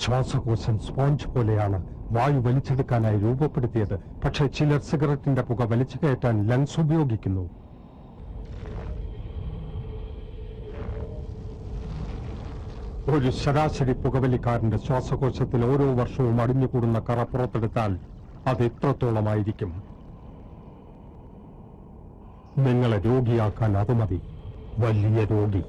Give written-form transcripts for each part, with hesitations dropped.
ശ്വാസകോശം സ്പോഞ്ച് പോലെയാണ് വായു വലിച്ചെടുക്കാനായി രൂപപ്പെടുത്തിയത്. പക്ഷേ ചിലർ സിഗരറ്റിന്റെ പുക വലിച്ചു കയറ്റാൻ ലങ്സ് ഉപയോഗിക്കുന്നു. ഒരു ശരാശരി പുകവലിക്കാരന്റെ ശ്വാസകോശത്തിൽ ഓരോ വർഷവും അടിഞ്ഞുകൂടുന്ന കറ പുറത്തെടുത്താൽ അത് എത്രത്തോളമായിരിക്കും? നിങ്ങളെ രോഗിയാക്കാൻ അത് മതി. വലിയ രോഗി.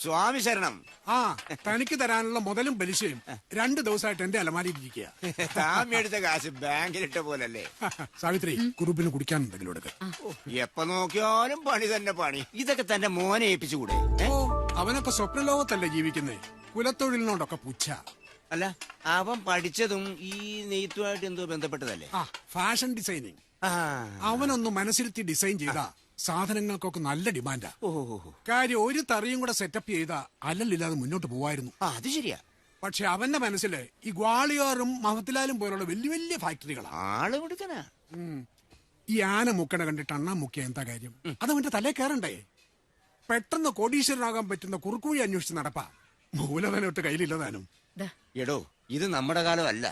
സ്വാമി ശരണം. ആ തനിക്ക് തരാനുള്ള മുതലും പലിശയും 2 ദിവസമായിട്ട് എന്റെ അലമാരിയിരിക്കുക. താൻ എടുത്ത കാശ് ബാങ്കിലിട്ട പോലല്ലേ. സാവിത്രി, കുറുപ്പിന് കുടിക്കാൻ എന്തെങ്കിലും എടുക്ക. എപ്പോ നോക്കിയാലും പണി തന്നെ പണി. ഇതൊക്കെ തന്റെ മോനെ ഏൽപ്പിച്ചുകൂടെ? ഓ, അവനൊക്കെ സ്വപ്നലോകത്തല്ലേ ജീവിക്കുന്നേ. കുലത്തൊഴിലിനോടൊക്കെ പുച്ഛ. അല്ല, അവൻ പഠിച്ചതും ഈ നെയ്ത്തുമായിട്ട് എന്തോ ബന്ധപ്പെട്ടതല്ലേ? Fashion designing. അവനൊന്ന് മനസ്സിരുത്തി ഡിസൈൻ ചെയ്താ സാധനങ്ങൾക്കൊക്കെ നല്ല ഡിമാൻഡാ. ഓഹോ. കാര്യം ഒരു തറിയും കൂടെ സെറ്റപ്പ് ചെയ്താ അല്ലല്ലില്ലാതെ മുന്നോട്ട് പോവായിരുന്നു. അത് ശരിയാ. പക്ഷെ അവന്റെ മനസ്സില് ഈ ഗ്വാളിയോറും മഹത്തിലാലും പോലുള്ള വലിയ വലിയ ഫാക്ടറികളാ. ആള് കൊടുക്കനാ. ഈ ആന മുക്കണ കണ്ടിട്ട് അണ്ണാൻ മുക്കിയ എന്താ കാര്യം? അതവന്റെ തലേ കയറണ്ടേ? പെട്ടെന്ന് കോടീശ്വരനാകാൻ പറ്റുന്ന കുറുക്കുവഴി അന്വേഷിച്ച് നടപ്പാ. മൂലധനൊട്ട് കയ്യിലില്ലതാനും. എടോ, ഇത് നമ്മുടെ കാലമല്ല.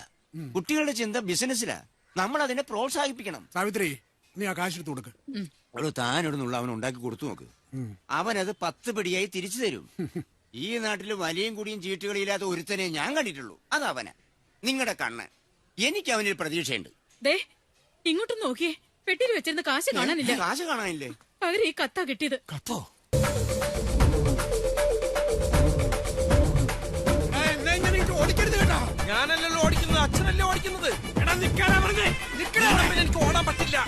കുട്ടികളുടെ ചിന്ത ബിസിനസ്സിലാ. നമ്മൾ അതിനെ പ്രോത്സാഹിപ്പിക്കണം. സാവിത്രി, നീ ആ കാശെടുത്ത് കൊടുക്ക്. എടോ, താനൊടുന്നുള്ള അവൻ ഉണ്ടാക്കി കൊടുത്തു നോക്ക്. അവനത് 10 പടിയായി തിരിച്ചു തരും. ഈ നാട്ടില് വലിയും കുടിയും ചീട്ടുകളില്ലാത്ത ഒരുത്തനെ ഞാൻ കണ്ടിട്ടുള്ളൂ. അതവന. നിങ്ങളുടെ കണ്ണ്. എനിക്ക് അവനിൽ പ്രതീക്ഷയുണ്ട്. ഇങ്ങോട്ടും നോക്കിയേ, പെട്ടിയിൽ വെച്ചിരുന്ന കാശ് കാണാനില്ല. കാശ് കാണാനില്ലേ? അവര് ഈ കത്താ കിട്ടിയത്. കത്തോ? ഓടിക്കരുത് കേട്ടോ. ഞാനല്ലല്ലോ ഓടിക്കുന്നത്, അച്ഛനല്ലേ ഓടിക്കുന്നത്. എടാ നിക്കാനാ പറഞ്ഞേ. എനിക്ക് ഓടാൻ പറ്റില്ല.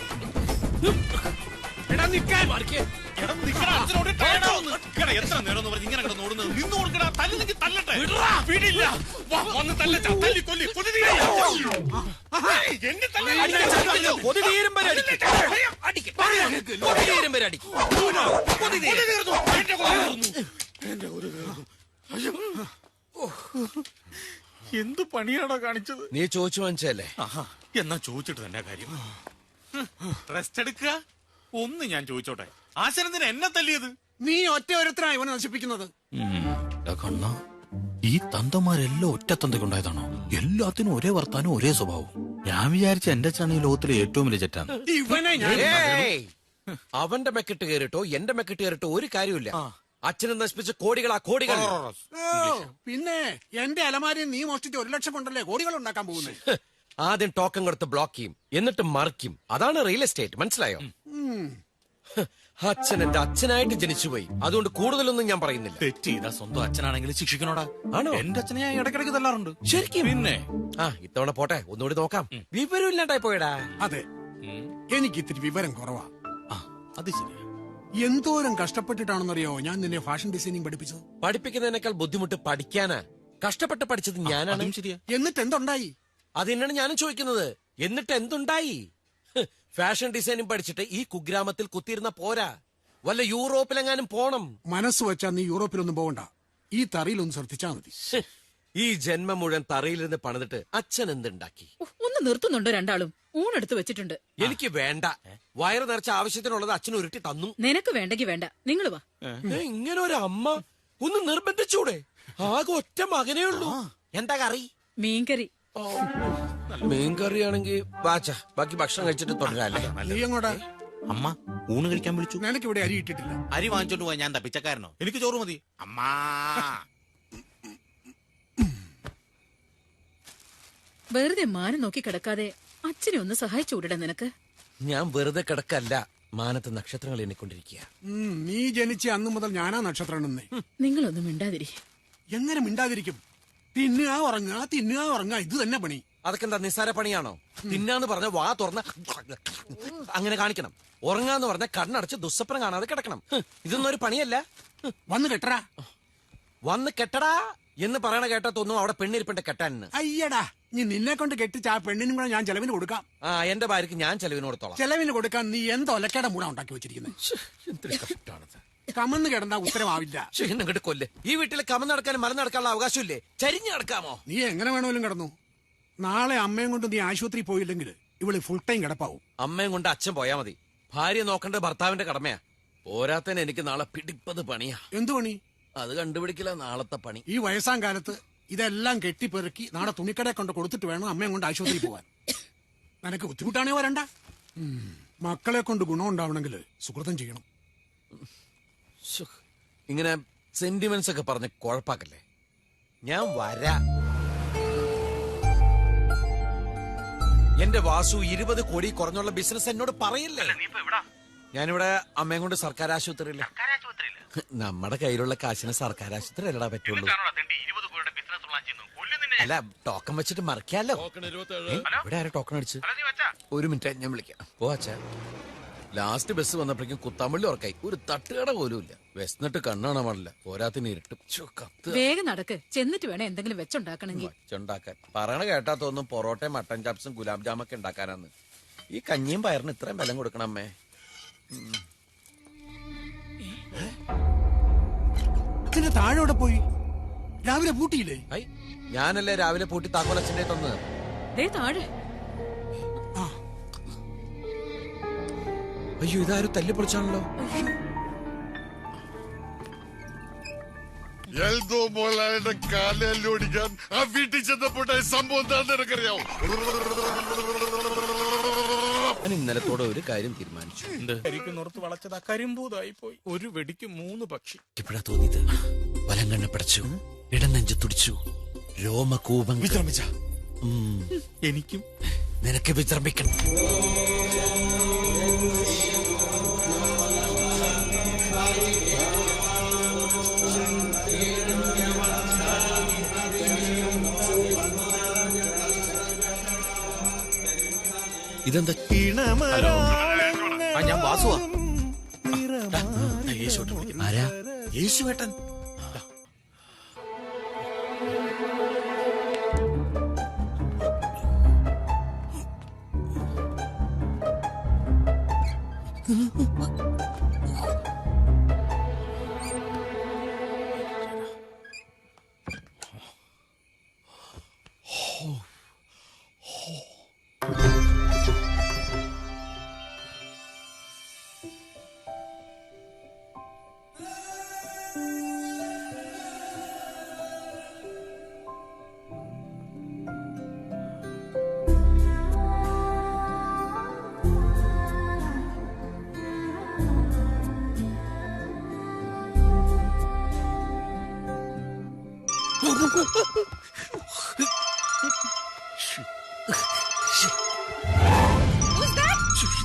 എടാ നിക്കാൻ. എത്ര നേരം ഇങ്ങനെ കിടന്ന് ഓടുന്നത്? നിന്ന് കൊടുക്കടാ. തല്ലിക്ക് തല്ലട്ടെ. എന്ത് പണിയാണോ കാണിച്ചത്? നീ ചോദിച്ചു വാങ്ങിച്ചല്ലേ? എന്നാ ചോദിച്ചിട്ട് തന്നെ കാര്യം. റെസ്റ്റ് എടുക്കുക. ഒന്ന് ഞാൻ ചോദിച്ചോട്ടെ, ആശാനെന്തിനാ എന്നെ തല്ലിയത്? നീ ഒറ്റ ഒരുത്തരാ ഇവനെ നശിപ്പിക്കുന്നത്. കണ്ണ, ഈ തന്തമാരെല്ലാം ഒറ്റ തന്തയ്ക്കുണ്ടായതാണോ? എല്ലാത്തിനും ഒരേ വർത്താനം, ഒരേ സ്വഭാവം. ഞാൻ വിചാരിച്ച എന്റെ അച്ഛനാണ് ഈ ലോകത്തിലെ ഏറ്റവും വലിയ ചെറ്റാണ്. ഇവനെ ഞാൻ അവന്റെ മെക്കിട്ട് കയറിട്ടോ എന്റെ മെക്കിട്ട് കയറിട്ടോ ഒരു കാര്യമില്ല. അച്ഛനെ നശിപ്പിച്ച കോടികളാ കോടികൾ. പിന്നെ എന്റെ അലമാരിയിൽ നീ മോഷ്ടിച്ച് 1 ലക്ഷം കൊണ്ടല്ലേ കോടികൾ ഉണ്ടാക്കാൻ പോകുന്നത്. ആദ്യം ടോക്കൺ കൊടുത്ത് ബ്ലോക്ക് ചെയ്യും, എന്നിട്ട് മറിക്കും. അതാണ് റിയൽ എസ്റ്റേറ്റ്. മനസ്സിലായോ? അച്ഛൻ എന്റെ അച്ഛനായിട്ട് ജനിച്ചുപോയി. അതുകൊണ്ട് കൂടുതലൊന്നും ഞാൻ പറയുന്നില്ല. തെറ്റ് ചെയ്താ സ്വന്തം അച്ഛനാണെങ്കിൽ ശിക്ഷിക്കണോടാ. ആണോ? എന്റെ അച്ഛനെ ഞാൻ ഇടയ്ക്കിടയ്ക്ക് തല്ലാറുണ്ട്. ശരിക്കും? പിന്നെ ഇത്തവണ പോട്ടെ, ഒന്നുകൂടി നോക്കാം. വിവരം ഇല്ലാണ്ടായി പോയടാ. അതെ, എനിക്ക് ഇത്തിരി വിവരം കുറവാ. അത് ശരിയാ. എന്തോരം കഷ്ടപ്പെട്ടിട്ടാണെന്നറിയോ ഞാൻ നിന്നെ ഫാഷൻ ഡിസൈനിങ് പഠിപ്പിച്ചത്. പഠിപ്പിക്കുന്നതിനേക്കാൾ ബുദ്ധിമുട്ട് പഠിക്കാനാ. കഷ്ടപ്പെട്ട് പഠിച്ചത് ഞാനാണ്. ശരിയാ. എന്നിട്ട് എന്തുണ്ടായി? അത് തന്നെയാണ് ഞാനും ചോദിക്കുന്നത്. എന്നിട്ട് എന്തുണ്ടായി? ഫാഷൻ ഡിസൈനിങ് പഠിച്ചിട്ട് ഈ കുഗ്രാമത്തിൽ കുത്തിയിരുന്ന പോരാ, വല്ല യൂറോപ്പിലെങ്ങാനും പോണം. മനസ്സ് വെച്ചാ നീ യൂറോപ്പിലൊന്നും പോകണ്ട. ഈ തറിയിലൊന്ന് ശ്രദ്ധിച്ചാ മതി. ഈ ജന്മം മുഴുവൻ തറയിലിരുന്ന് പണിതിട്ട് അച്ഛൻ എന്തുണ്ടാക്കി? ഒന്ന് നിർത്തുന്നുണ്ടോ രണ്ടാളും? ഊണെടുത്ത് വെച്ചിട്ടുണ്ട്. എനിക്ക് വേണ്ട. വയറ് നിറച്ച ആവശ്യത്തിനുള്ളത് അച്ഛൻ ഉരുട്ടി തന്നു. നിനക്ക് വേണ്ടെങ്കി വേണ്ട, നിങ്ങൾ വാ. ഇങ്ങനെ ഒരു അമ്മ ഒന്ന് നിർബന്ധിച്ചൂടെ? ആകെ ഒറ്റ മകനേ ഉള്ളൂ. എന്താ കറി? മീൻകറി. മീൻകറിയാണെങ്കിൽ വാച്ച, ബാക്കി ഭക്ഷണം കഴിച്ചിട്ട് തുടരാല്ലേ? നീ എങ്ങോട്ടാ? അമ്മ ഊണ് കഴിക്കാൻ വിളിച്ചു. നിനക്കിവിടെ അരി ഇട്ടിട്ടില്ല. അരി വാങ്ങിച്ചോണ്ട് പോയാ ഞാൻ തപ്പിച്ചക്കാരനോ? എനിക്ക് ചോറ് മതി. അമ്മാ, വെറുതെ മാനം നോക്കി കിടക്കാതെ അച്ഛനെ ഒന്ന് സഹായിച്ചുകൂടെ നിനക്ക്? ഞാൻ വെറുതെ കിടക്കല്ല, മാനത്ത് നക്ഷത്രങ്ങൾ എണ്ണിക്കൊണ്ടിരിക്കുക. നീ ജനിച്ച അന്നു മുതൽ ഞാനാ നക്ഷത്രം എണ്ണുന്നേ. നിങ്ങളൊന്നും മിണ്ടാതിരി. എങ്ങനെ മിണ്ടാതിരിക്കും? തിന്നുക ഉറങ്ങുക, തിന്നുക ഉറങ്ങുക, ഇത് തന്നെ പണി. അതൊക്കെ എന്താ നിസ്സാര പണിയാണോ? തിന്നാന്ന് പറഞ്ഞ വാ തുറന്ന അങ്ങനെ കാണിക്കണം. ഉറങ്ങാന്ന് പറഞ്ഞ കണ്ണടച്ച് ദുസ്വപ്നം കാണാതെ കിടക്കണം. ഇതൊന്നും ഒരു പണിയല്ല. വന്ന് കെട്ടടാ. വന്ന് കെട്ടടാ എന്ന് പറയണ കേട്ടാ തോന്നും അവിടെ പെണ്ണിരിപ്പണ്ട കെട്ടാനെന്ന്. അയ്യടാ, നീ നിന്നെ കൊണ്ട് കെട്ടിച്ച് ആ പെണ്ണിനും കൂടെ ഞാൻ ചെലവിന് കൊടുക്കാം. എന്റെ ഭാര്യക്ക് ഞാൻ ചെലവിന് കൊടുത്തോളാം. ചെലവിന് കൊടുക്കാൻ നീ എന്തോ ഒലക്കേടെ മൂടാ ഉണ്ടാക്കി വെച്ചിരിക്കുന്നത്. എന്തൊരു കഷ്ടാണത്. കമന്ന് കിടന്നാ ഉത്തരമാവില്ല. എന്നെ കൊല്ല്. ഈ വീട്ടിൽ കമന്ന് നടക്കാനും മല നടക്കാനുള്ള അവകാശമില്ലേ? ചരിഞ്ഞു നടക്കാമോ? നീ എങ്ങനെ വേണമെങ്കിലും കിടന്നു. നാളെ അമ്മയും കൊണ്ട് നീ ആശുപത്രി പോയില്ലെങ്കിൽ ഇവള് ഫുൾ ടൈം കിടപ്പാവും. അമ്മയും കൊണ്ട് അച്ഛൻ പോയാ മതി. ഭാര്യ നോക്കേണ്ടത് ഭർത്താവിന്റെ കടമയാ. പോരാത്തന്നെ എനിക്ക് നാളെ പിടിപ്പത് പണിയാ. എന്തു പണി? അത് കണ്ടുപിടിക്കില്ല നാളത്തെ പണി. ഈ വയസ്സാം കാലത്ത് ഇതെല്ലാം കെട്ടിപ്പെറുക്കി നാളെ തുണിക്കടയെ കൊണ്ട് കൊടുത്തിട്ട് വേണം അമ്മയും കൊണ്ട് ആശുപത്രി പോവാൻ. നിനക്ക് ബുദ്ധിമുട്ടാണേ വരണ്ട. മക്കളെ കൊണ്ട് ഗുണം ഉണ്ടാവണമെങ്കിൽ സുഹൃത്തം ചെയ്യണം. ഇങ്ങനെ സെന്റിമെന്റ്സ് ഒക്കെ പറഞ്ഞ് കുഴപ്പാക്കല്ലേ. ഞാൻ വരാ. എന്റെ വാസു 20 കോടി കുറഞ്ഞുള്ള ബിസിനസ് എന്നോട് പറയില്ലേ? ഞാനിവിടെ അമ്മയും കൊണ്ട് സർക്കാർ ആശുപത്രിയില്ല. നമ്മുടെ കയ്യിലുള്ള കാശിന് സർക്കാർ ആശുപത്രി അല്ലടാ പറ്റുള്ളൂ. അല്ല, ടോക്കൺ വെച്ചിട്ട് മറിക്കാലോ. ഇവിടെ ആരും ടോക്കൺ അടിച്ച്? 1 മിനിറ്റ് ഞാൻ വിളിക്കാം. ഓ അച്ഛാ, ലാസ്റ്റ് ബസ് വന്നപ്പോഴേക്കും കുത്താമ്പള്ളി ഉറക്കായി. ഒരു തട്ടുകട പോലും ഇല്ല. വിശന്നിട്ട് കണ്ണാണാൻ പാടില്ല. പോരാത്തിന് ഇരുട്ടും. വേഗം നടക്ക്. ചെന്നിട്ട് വേണം എന്തെങ്കിലും വെച്ചുണ്ടാക്കണമെങ്കിൽ. വെച്ചുണ്ടാക്കാൻ പറയണ കേട്ടാ തോന്നും പൊറോട്ടയും മട്ടൻ ചാപ്സും ഗുലാബ് ജാമൊക്കെ ഉണ്ടാക്കാനാന്ന്. ഈ കഞ്ഞിയും പയറിന് ഇത്രയും ബലം കൊടുക്കണം അമ്മേ. ഇതിന്റെ താഴെ എവിടെ പോയി? രാവിലെ പൂട്ടിയില്ലേ? ഐ, ഞാനല്ലേ രാവിലെ പൂട്ടി താക്കോലച്ഛൻ്റെ തന്ന്. ദേ താഴെ. അയ്യോ, ഇതാരും തല്ലിപ്പൊളിച്ചാണല്ലോ. എൽദോ മോലായുടെ കാലോടിക്കാൻ ആ വീട്ടിൽ ചെന്നപ്പോട്ടെ സംഭവം എന്താണെന്ന് എനിക്കറിയാം. ഞാൻ ഇന്നലത്തോടെ ഒരു കാര്യം തീരുമാനിച്ചു. കരിക്കുന്നോർത്ത് വളച്ചത് കരിമ്പൂതായി പോയി. ഒരു വെടിക്ക് 3 പക്ഷി. ഇപ്പോഴാ തോന്നിയത്. വലങ്കണ്ണ പിടച്ചു, ഇടനെഞ്ചു തുടിച്ചു, രോമകൂപം. വിശ്രമിച്ച എനിക്കും നിനക്ക് വിശ്രമിക്കണം. ഇതെന്താ? ഞാൻ വാസുവാ. ആരാ? യേശുവേട്ടൻ.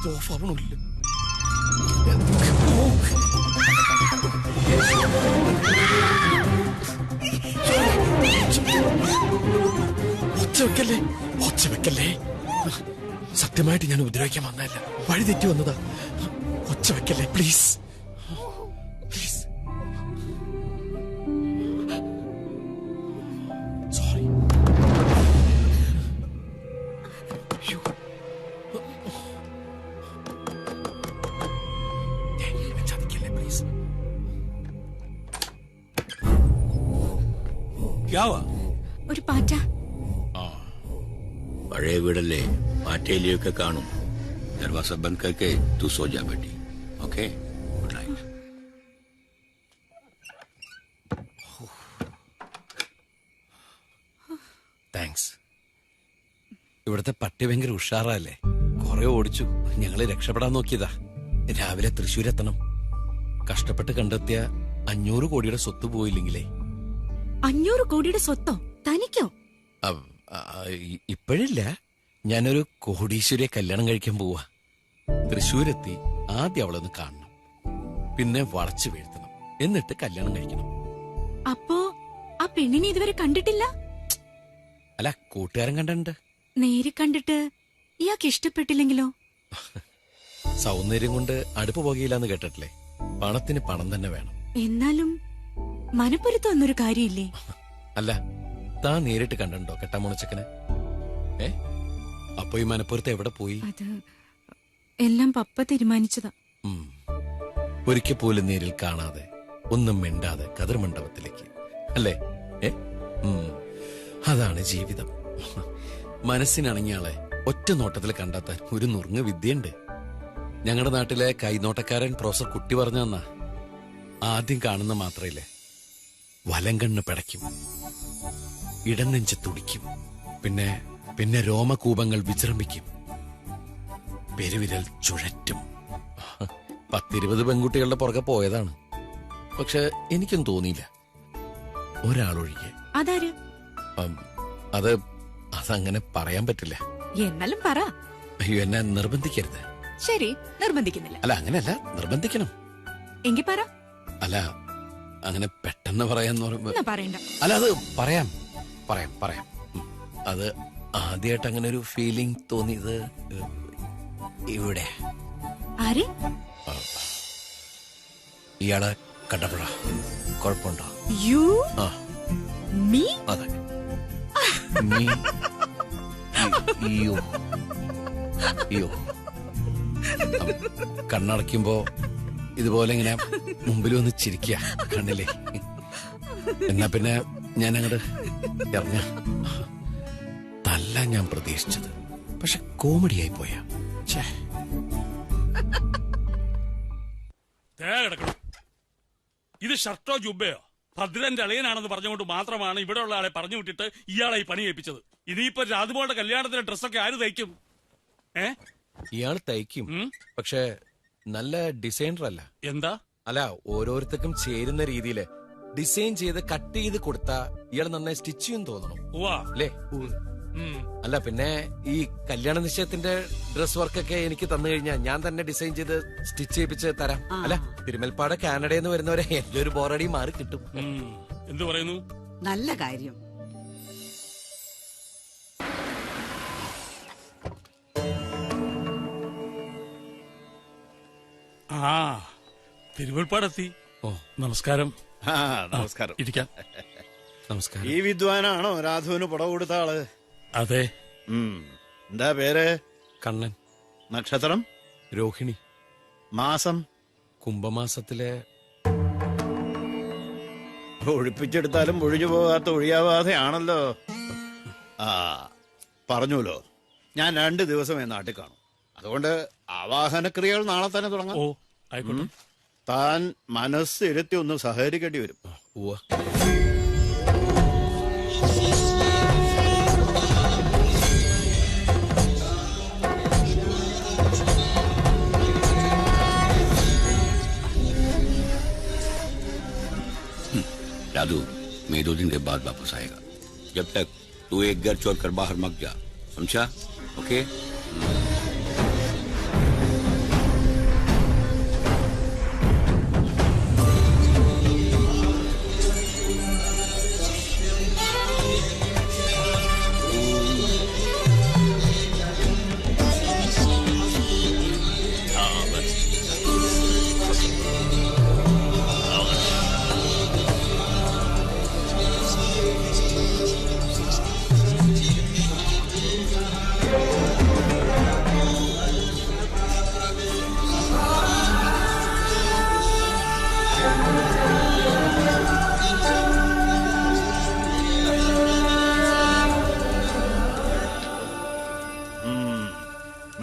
ഇത് ഓഫാവണില്ല. ഒച്ച വെക്കല്ലേ. സത്യമായിട്ട് ഞാൻ ഉപദ്രവിക്കാൻ വന്നതല്ല, വഴി തെറ്റി വന്നതാ. ഒച്ച വെക്കല്ലേ പ്ലീസ്. സോറി. ചതിക്കല്ലേ പ്ലീസ്. ഒരു പാറ്റ. പഴയ വീടല്ലേ, പാറ്റയിലൊക്കെ കാണും. ദർവാസ ബന്ദ് करके तू सो जा बेटी. Okay, good night. താങ്ക്സ്. ഇവിടുത്തെ പട്ടി ഭയങ്കര ഉഷാറല്ലേ. കുറെ ഓടിച്ചു, ഞങ്ങള് രക്ഷപ്പെടാൻ നോക്കിയതാ. രാവിലെ തൃശ്ശൂരെത്തണം. കഷ്ടപ്പെട്ട് കണ്ടെത്തിയ 500 കോടിയുടെ സ്വത്ത് പോയില്ലെങ്കിലേ. 500 കോടിയുടെ സ്വത്തോ? തനിക്കോ? ഇപ്പോഴില്ല, ഞാനൊരു കോടീശ്വരിയെ കല്യാണം കഴിക്കാൻ പോവാ. തൃശ്ശൂരെത്തി ആദ്യം അവളൊന്ന് കാണണം, പിന്നെ വളച്ചു വീഴ്ത്തണം, എന്നിട്ട് കല്യാണം കഴിക്കണം. അപ്പോ ആ പെണ്ണിനെ ഇതുവരെ കണ്ടിട്ടില്ല? അല്ല, കൂട്ടുകാരൻ കണ്ടിട്ടുണ്ട്. നേരി കണ്ടിട്ട് ഇയാൾക്ക് ഇഷ്ടപ്പെട്ടില്ലെങ്കിലോ? സൗന്ദര്യം കൊണ്ട് അടുപ്പ് പോകയില്ലെന്ന് കേട്ടിട്ടില്ലേ. പണത്തിന് പണം തന്നെ വേണം. എന്നാലും മനപ്പൊരുത്തം എന്നൊരു കാര്യമില്ലേ? അല്ല, താൻ നേരിട്ട് കണ്ടോ കെട്ടാമോണച്ചക്കനെ? അപ്പൊ ഈ മനപ്പുറത്ത് എവിടെ പോയി? അത് എല്ലാം പപ്പ തീരുമാനിച്ചതാ. ഒരിക്കൽ പോലും നേരിൽ കാണാതെ, ഒന്നും മിണ്ടാതെ കതിർ മണ്ഡപത്തിലേക്ക് അല്ലേ? അതാണ് ജീവിതം. മനസ്സിനണങ്ങിയാളെ ഒറ്റ നോട്ടത്തിൽ കണ്ടെത്താൻ ഒരു നുറുങ്ങ് വിദ്യയുണ്ട്. ഞങ്ങളുടെ നാട്ടിലെ കൈനോട്ടക്കാരൻ പ്രൊഫസർ കുട്ടി പറഞ്ഞു തന്നാ, ആദ്യം കാണുന്ന മാത്രയില്ലേ വലങ്കണ്ണ് പിടയ്ക്കും, ഇടനെഞ്ച് തുടിക്കും, പിന്നെ രോമകൂപങ്ങൾ വിജൃംഭിക്കും, പെരുവിരൽ ചുഴറ്റും. 10-20 പെൺകുട്ടികളുടെ പുറകെ പോയതാണ്. പക്ഷെ എനിക്കൊന്നും തോന്നിയില്ല, ഒരാളൊഴികെ. അതാര്? അതങ്ങനെ പറയാൻ പറ്റില്ല. എന്നാലും പറ. അയ്യോ, എന്നെ നിർബന്ധിക്കരുത്. ശരി, നിർബന്ധിക്കുന്നില്ല. അല്ല, അങ്ങനെയല്ല, നിർബന്ധിക്കണം. എങ്കി പറ. അല്ല, അങ്ങനെ പെട്ടെന്ന് പറയാന്ന് പറയുമ്പോ പറയണ്ട. അല്ല, അത് പറയാം. അത് ആദ്യമായിട്ട് അങ്ങനെ ഒരു ഫീലിംഗ് തോന്നിയത് ഇവിടെ. ആര്? ഇയാളെ കണ്ടപ്പോഴാ. കുഴപ്പമുണ്ടോ? U me? അതെ, നീ. കണ്ണടയ്ക്കുമ്പോ ഇതുപോലെ ഇങ്ങനെ മുമ്പിൽ വന്ന് ചിരിക്കുക കണ്ണില്ലേ. എന്നാ പിന്നെ ഞാൻ അങ്ങോട്ട് ഇറങ്ങ. തല്ല ഞാൻ പ്രതീക്ഷിച്ചത്, പക്ഷെ കോമഡിയായി പോയാ. ഇത് ഷർട്ടോ ജുബയോ ഭദ്രന്റെ അളിയനാണെന്ന് പറഞ്ഞുകൊണ്ട് മാത്രമാണ് ഇവിടെയുള്ള ആളെ പറഞ്ഞു വിട്ടിട്ട് ഇയാളെ ഈ പണി ഏൽപ്പിച്ചത്. ഇനിയിപ്പോ രാധുമോളുടെ കല്യാണത്തിന്റെ ഡ്രസ്സൊക്കെ ആര് തയ്ക്കും? ഇയാൾ തയ്ക്കും, പക്ഷെ നല്ല ഡിസൈനർ അല്ല. എന്താ? അല്ല, ഓരോരുത്തർക്കും ചേരുന്ന രീതിയില് ഡിസൈൻ ചെയ്ത് കട്ട് ചെയ്ത് കൊടുത്താ ഇയാൾ നന്നായി സ്റ്റിച്ച് ചെയ്യും തോന്നണം അല്ലേ? അല്ല, പിന്നെ ഈ കല്യാണ നിശ്ചയത്തിന്റെ ഡ്രസ് വർക്കൊക്കെ എനിക്ക് തന്നു കഴിഞ്ഞാൽ ഞാൻ തന്നെ ഡിസൈൻ ചെയ്ത് സ്റ്റിച്ച് ചെയ്യിപ്പിച്ച് തരാം. അല്ല, തിരുമൽപ്പാട് കാനഡയിൽ നിന്ന് വരുന്നവരെ എന്റെ ഒരു ബോറടി മാറി കിട്ടും. എന്തു പറയുന്നു? നല്ല കാര്യം. ആ, തിരുവൽപ്പാടെത്തി. ഓ, നമസ്കാരം. നമസ്കാരം. ഇരിക്കാം. നമസ്കാരം. ഈ വിദ്വാനാണോ രാധുവിന് പുടവ് കൊടുത്ത ആള്? അതെ. എന്താ പേര്? കണ്ണൻ. നക്ഷത്രം? രോഹിണി. മാസം? കുംഭമാസത്തിലെ. ഒഴിപ്പിച്ചെടുത്താലും ഒഴിഞ്ഞു പോകാത്ത ഒഴിയാവാതെയാണല്ലോ. ആ, പറഞ്ഞല്ലോ, ഞാൻ 2 ദിവസമേ നാട്ടിൽ കാണും. അതുകൊണ്ട് ആവാഹനക്രിയകൾ നാളെ തന്നെ തുടങ്ങാം. ഓ, ആയിക്കോട്ടെ. താൻ മനസ്സിരുത്തി ഒന്ന് സഹകരിക്കേണ്ടി വരും. राधु, मैं 2 दिन के बाद वापस आएगा. जब तक तू एक घर छोड़कर बाहर मत जा, समझा? ओके?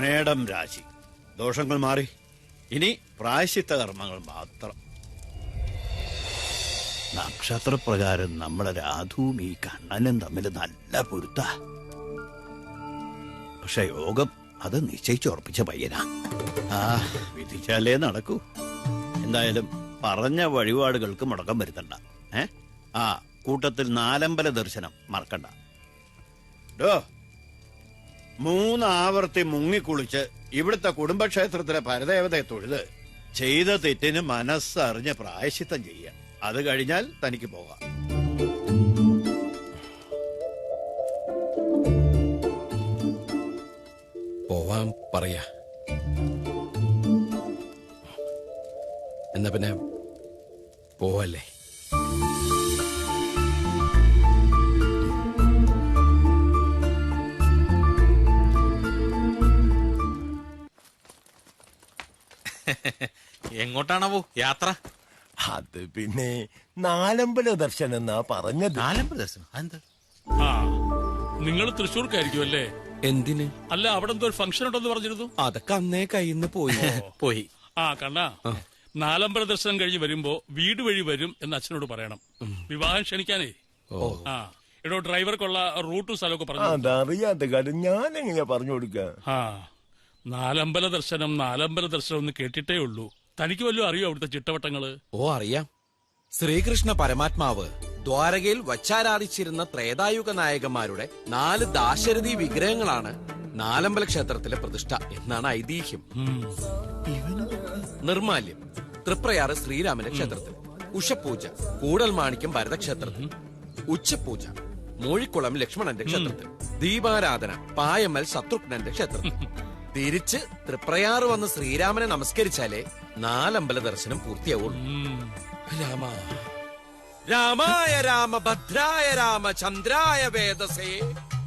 മേടം രാശി. ദോഷങ്ങൾ മാറി. ഇനി പ്രായശ്ചിത്ത കർമ്മങ്ങൾ മാത്രം. നക്ഷത്രപ്രകാരം നമ്മളെ രാധുവും ഈ കണ്ണനും തമ്മിൽ നല്ല പൊരുത്ത. പക്ഷെ യോഗം അത് നിശ്ചയിച്ചുറപ്പിച്ച പയ്യനാ. ആ, വിധിച്ചാലേ നടക്കൂ. എന്തായാലും പറഞ്ഞ വഴിപാടുകൾക്ക് മുടക്കം വരുത്തണ്ട. ആ, കൂട്ടത്തിൽ 4 അമ്പല ദർശനം മറക്കണ്ട. 3 ആവർത്തി മുങ്ങിക്കുളിച്ച് ഇവിടുത്തെ കുടുംബക്ഷേത്രത്തിലെ പരദേവതയെ തൊഴുത് ചെയ്ത തെറ്റിന് മനസ്സറിഞ്ഞ് പ്രായശ്ചിത്തം ചെയ്യുക. അത് കഴിഞ്ഞാൽ തനിക്ക് പോകാം. പോവാൻ പറയാ. എന്നാ പിന്നെ പോവല്ലേ? എങ്ങോട്ടാണാവോ യാത്ര? അത് പിന്നെ 4 അമ്പല ദർശനം എന്നാ പറഞ്ഞത്. 4 അമ്പല ദർശനം? എന്താ? ആ, നിങ്ങൾ തൃശ്ശൂർക്കായിരിക്കും അല്ലേ? എന്തിന്? അല്ല, അവിടെ എന്തോ ഒരു ഫംഗ്ഷൻ ഉണ്ടെന്ന് പറഞ്ഞിരുന്നു. അതൊക്കെ അന്നേ കയ്യിന്ന് പോയി. ആ, കണ്ണാ, 4 അമ്പല ദർശനം കഴിഞ്ഞ് വരുമ്പോ വീട് വഴി വരും എന്ന് അച്ഛനോട് പറയണം. വിവാഹം ക്ഷണിക്കാനേ. ആ, എടോ, ഡ്രൈവർക്കുള്ള റൂട്ടും സ്ഥലമൊക്കെ പറഞ്ഞു. അതറിയാത്ത കാര്യം ഞാൻ എങ്ങനെയാ പറഞ്ഞു കൊടുക്ക? ആ, 4 അമ്പല ദർശനം എന്ന് കേട്ടിട്ടേ ഉള്ളൂ. തനിക്ക് വല്ലതും അറിയോ അവിടുത്തെ ചിട്ടവട്ടങ്ങള്? ഓ, അറിയാം. ശ്രീകൃഷ്ണ പരമാത്മാവ് ദ്വാരകയിൽ വച്ചാരാധിച്ചിരുന്ന ത്രേതായുഗ നായകന്മാരുടെ 4 ദാശരഥി വിഗ്രഹങ്ങളാണ് 4 അമ്പല ക്ഷേത്രത്തിലെ പ്രതിഷ്ഠ എന്നാണ് ഐതിഹ്യം. നിർമാല്യം തൃപ്രയാറ് ശ്രീരാമന്റെ ക്ഷേത്രത്തിൽ, ഉഷപൂജ കൂടൽമാണിക്യം ഭരതക്ഷേത്രത്തിൽ, ഉച്ചപൂജ മൂഴിക്കുളം ലക്ഷ്മണന്റെ ക്ഷേത്രത്തിൽ, ദീപാരാധന പായമ്മൽ ശത്രുഘ്നന്റെ ക്ഷേത്രത്തിൽ. തിരിച്ച് തൃപ്രയാറ് വന്ന് ശ്രീരാമനെ നമസ്കരിച്ചാലേ 4 അമ്പല ദർശനം പൂർത്തിയാവുള്ളൂ. രാമ രാമായ രാമഭദ്രായ രാമചന്ദ്രായ വേദസേ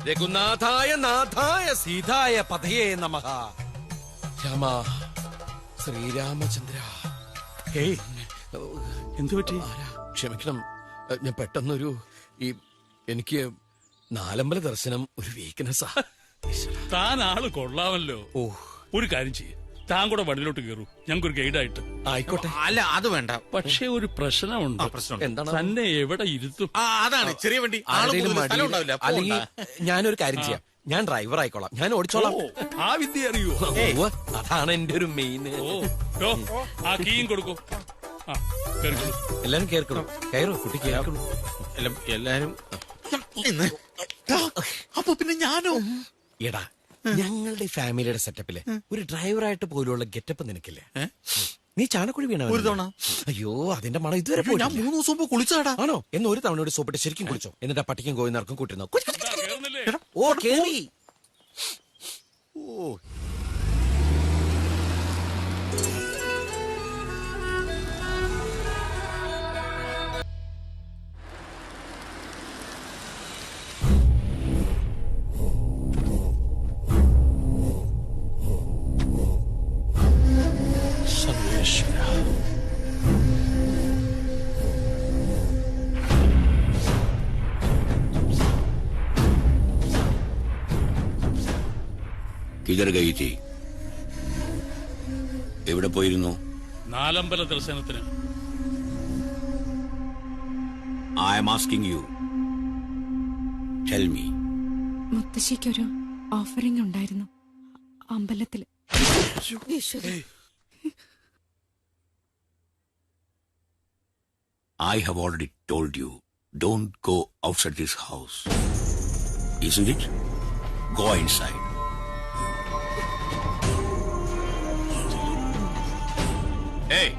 രഘുനാഥായ നാഥായ സീതായ പതയേ നമഃ. രാമ ശ്രീരാമചന്ദ്ര ഏയ് എന്തു പറ്റി? ക്ഷമിക്കണം, ഞാൻ പെട്ടെന്നൊരു എനിക്ക് നാലമ്പല ദർശനം ഒരു വീക്ക്നെസ്സാ. താൻ ആള് കൊള്ളാമല്ലോ. ഓ, ഒരു കാര്യം ചെയ്യ്, താൻ കൂടെ വണ്ടിയിലോട്ട് കയറൂ, ഞങ്ങൾക്കൊരു ഗൈഡായിട്ട്. ആയിക്കോട്ടെ. അല്ല, അത് വേണ്ട. പക്ഷേ ഒരു പ്രശ്നമുണ്ട്. എന്താണ്? തന്നെ എവിടെ ഇരുത്തും? അതാണ് ചെറിയ വണ്ടി. ആരുടെയും മടിയിൽ- അല്ലെങ്കിൽ ഞാനൊരു കാര്യം ചെയ്യാം, ഞാൻ ഡ്രൈവർ ആയിക്കോളാം, ഞാൻ ഓടിച്ചോളാം. ആ വിദ്യ അറിയോ? ഉവ്വ്, അതാണ് എന്റെ ഒരു മെയിൻ. ആ കീയും കൊടുക്കൂ. എല്ലാരും കേൾക്കണം. കയറോ കുട്ടി, കേൾക്കണം. എല്ലാരും. അപ്പൊ പിന്നെ ഞാനോ? എടാ, ഞങ്ങളുടെ ഫാമിലിയുടെ സെറ്റപ്പില് ഒരു ഡ്രൈവറായിട്ട് പോലുള്ള ഗെറ്റപ്പ് നിനക്കില്ലേ? നീ ചാണക്കുഴി വീണ ഒരു തവണ. അയ്യോ, അതിന്റെ മണം ഇതുവരെ ഞാൻ 3 ദിവസം മുമ്പ് കുളിച്ചാടാ. ആണോ? എന്ന് ഒരു തവണ ഒരു സോപ്പിട്ട് ശരിക്കും കുളിച്ചോ, എന്നിട്ട് ആ പട്ടിക്കും കോയിന്നർക്കും കൂട്ടിരുന്നോ? ഓ, കേറി. ഓ, കിതർ ഗയി തീ? എവിടെ പോയിരുന്നു? നാലമ്പല ദർശനത്തിന്. I am asking you, tell me. മുത്തശ്ശിക്കൊരു ഓഫറിംഗ് ഉണ്ടായിരുന്നു അമ്പലത്തില്. I have already told you, don't go outside this house. Isn't it? Go inside. Hey!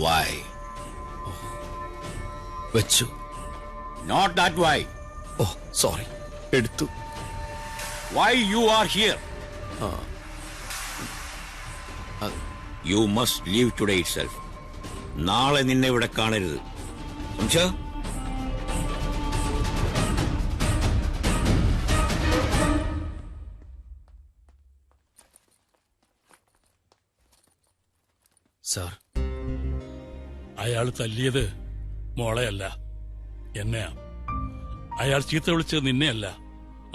Why? വെച്ചു. Not that why. ഓ, സോറി, എടുത്തു. Why you are here? You must leave today itself. നാളെ നിന്നെ ഇവിടെ കാണരുത്. മനസ്സിലായോ? സാർ, അയാൾ തല്ലിയത് മോളെയല്ല, എന്നെയാ. അയാൾ ചീത്ത വിളിച്ചത് നിന്നെയല്ല,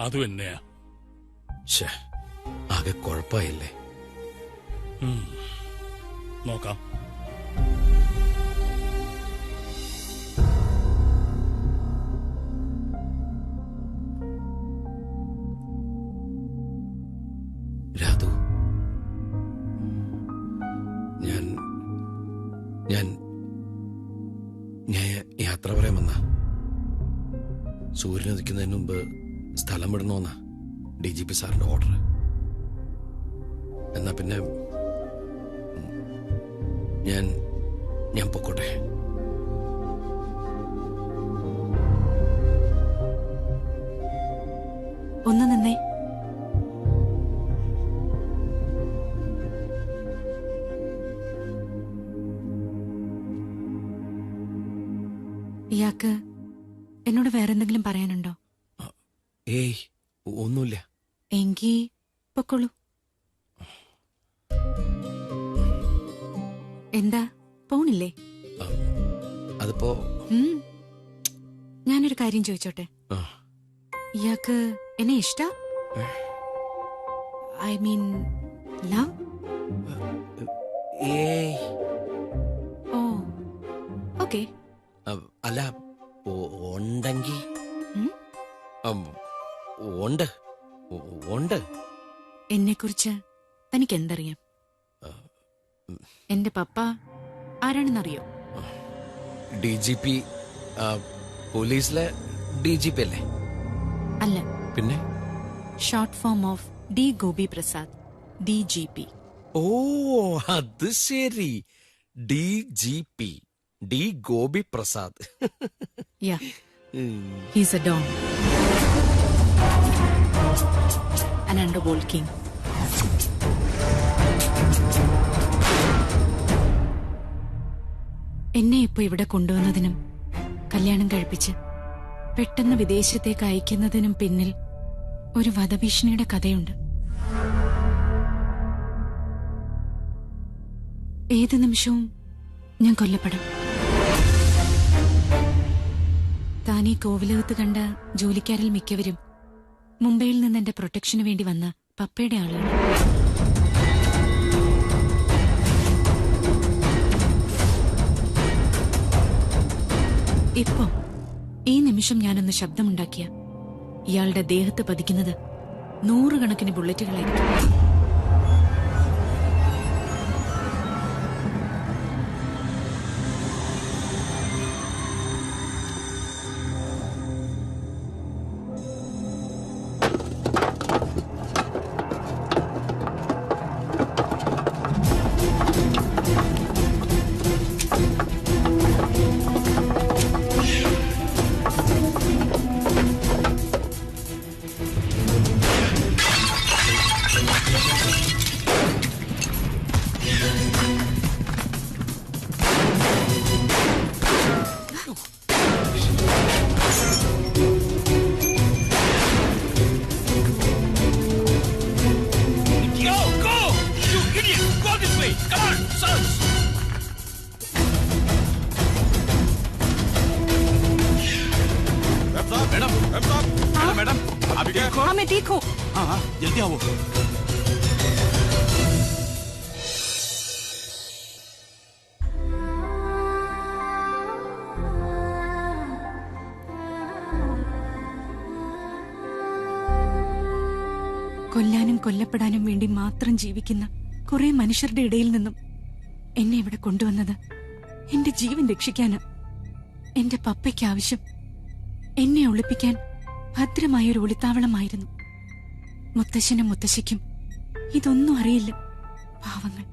അതും എന്നെയാ. ആകെ കുഴപ്പമായില്ലേ? നോക്കാം. രാധു, ഞാൻ യാത്ര പറയാൻ വന്ന. സൂര്യൻ ഉദിക്കുന്നതിന് മുമ്പ് സ്ഥലം വിടണമെന്നാ DGP സാറിന്റെ ഓർഡർ. എന്നാ പിന്നെ ഞാൻ പൊക്കോട്ടെ. ഒന്ന് നിന്നേ. ഇയാൾക്ക് എന്നോട് വേറെന്തെങ്കിലും പറയാനുണ്ടോ? ഏയ്, ഒന്നുമില്ല. എങ്കി പൊക്കോളൂ. എന്താ, പോണില്ലേ? അതിപ്പോ ഞാനൊരു കാര്യം ചോദിച്ചോട്ടെ? ഇയാൾക്ക് എന്നെ ഇഷ്ടാ? I mean love? ഏയ്. ഓ, ഓക്കെ. അല്ല, ഉണ്ടെങ്കി ഉണ്ട്. എന്നെക്കുറിച്ച് തനിക്ക് എന്തറിയാം? എന്റെ പപ്പ ആരാണെന്നറിയോ? DGP, പോലീസിലെ DGP അല്ലേ? അല്ല. പിന്നെ? Short form of D. Gopi Prasad, DGP. ഓ, അത് ശരി. DGP, D. Gopi Prasad. Yeah, he's a don, an underworld king. എന്നെ ഇപ്പൊ ഇവിടെ കൊണ്ടുവന്നതിനും കല്യാണം കഴിപ്പിച്ച് പെട്ടെന്ന് വിദേശത്തേക്ക് അയക്കുന്നതിനും പിന്നിൽ ഒരു വധഭീഷണിയുടെ കഥയുണ്ട്. ഏത് നിമിഷവും ഞാൻ കൊല്ലപ്പെടും. താനീ കോവിലകത്ത് കണ്ട ജോലിക്കാരിൽ മിക്കവരും മുംബൈയിൽ നിന്ന് എന്റെ പ്രൊട്ടക്ഷന് വേണ്ടി വന്ന പപ്പയുടെ ആളുകൾ. ഇപ്പോ ഈ നിമിഷം ഞാനൊന്ന് ശബ്ദമുണ്ടാക്കിയ ഇയാളുടെ ദേഹത്ത് പതിക്കുന്നത് 100 കണക്കിന് ബുള്ളറ്റുകളായിരിക്കും. जल्दी आओ. കൊല്ലാനും കൊല്ലപ്പെടാനും വേണ്ടി മാത്രം ജീവിക്കുന്ന കുറെ മനുഷ്യരുടെ ഇടയിൽ നിന്നും എന്നെ ഇവിടെ കൊണ്ടുവന്നത് എന്റെ ജീവൻ രക്ഷിക്കാനാ. എന്റെ പപ്പയ്ക്ക് ആവശ്യം എന്നെ ഒളിപ്പിക്കാൻ ഭദ്രമായൊരു ഒളിത്താവളമായിരുന്നു. മുത്തശ്ശനും മുത്തശ്ശിക്കും ഇതൊന്നും അറിയില്ല, പാവങ്ങൾ.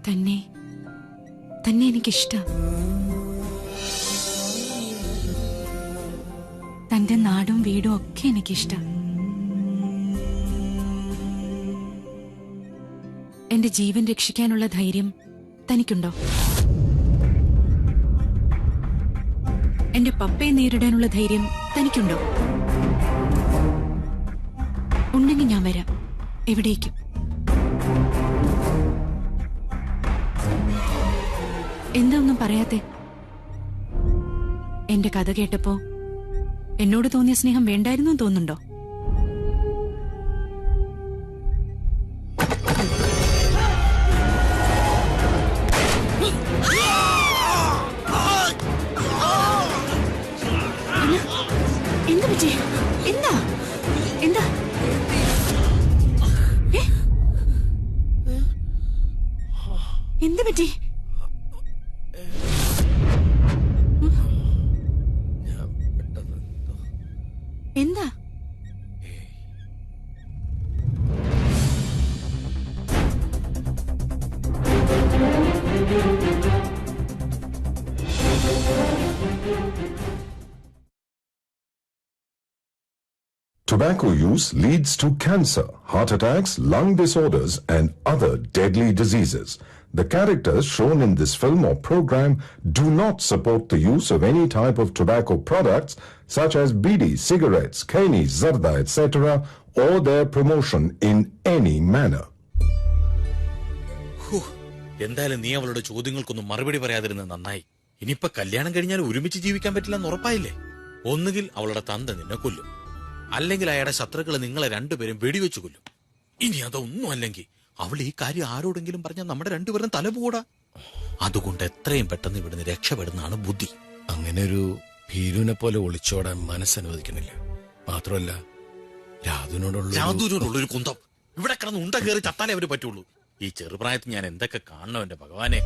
തന്നെ എനിക്കിഷ്ടം. തന്റെ നാടും വീടും ഒക്കെ എനിക്കിഷ്ടം. എന്റെ ജീവൻ രക്ഷിക്കാനുള്ള ധൈര്യം തനിക്കുണ്ടോ? എന്റെ പപ്പയെ നേരിടാനുള്ള ധൈര്യം തനിക്കുണ്ടോ? ഉണ്ടെങ്കിൽ ഞാൻ വരാം, എവിടേക്കും. എന്താ ഒന്നും പറയാത്തെ? എന്റെ കഥ കേട്ടപ്പോ എന്നോട് തോന്നിയ സ്നേഹം വേണ്ടായിരുന്നു തോന്നുന്നുണ്ടോ? എന്താ പറ്റി? എന്താ എന്താ എന്താ പറ്റി? എന്താ? Tobacco use leads to cancer, heart attacks, lung disorders, and other deadly diseases. The characters shown in this film or program do not support the use of any type of tobacco products such as bidi, cigarettes, kani, zarda, etc., or their promotion in any manner. എന്തായാലും നീ അവളുടെ ചോദ്യങ്ങൾക്കൊന്നും മറുപടി പറയാതിരുന്നത് നന്നായി. ഇനിയിപ്പോ കല്യാണം കഴിഞ്ഞാൽ ഒരുമിച്ച് ജീവിക്കാൻ പറ്റില്ലെന്ന് ഉറപ്പായില്ലേ? ഒന്നുകിൽ അവളുടെ തന്ത നിന്നെ കൊല്ലും, അല്ലെങ്കിൽ അയാളുടെ ശത്രുക്കളെ നിങ്ങളെ രണ്ടുപേരും വെടിവെച്ചു കൊല്ലും. ഇനി അതൊന്നും അല്ലെങ്കിൽ അവൾ ഈ കാര്യം ആരോടെങ്കിലും പറഞ്ഞാൽ നമ്മുടെ രണ്ടുപേരും തല പോടാ. അതുകൊണ്ട് എത്രയും പെട്ടെന്ന് ഇവിടുന്ന് രക്ഷപ്പെടുന്നതാണ് ബുദ്ധി. അങ്ങനെ ഒരു ഭീരുവിനെ പോലെ ഒളിച്ചോടാൻ മനസ്സനുവദിക്കുന്നില്ല. മാത്രമല്ല രാധുവിനോടുള്ളൊരു കുന്തം. ഇവിടെ കിടന്ന് ഉണ്ട കയറി ചത്താലേ അവര് പറ്റുള്ളൂ. ഈ ചെറുപ്രായത്തിൽ ഞാൻ എന്തൊക്കെ കാണണം എന്റെ ഭഗവാനെ.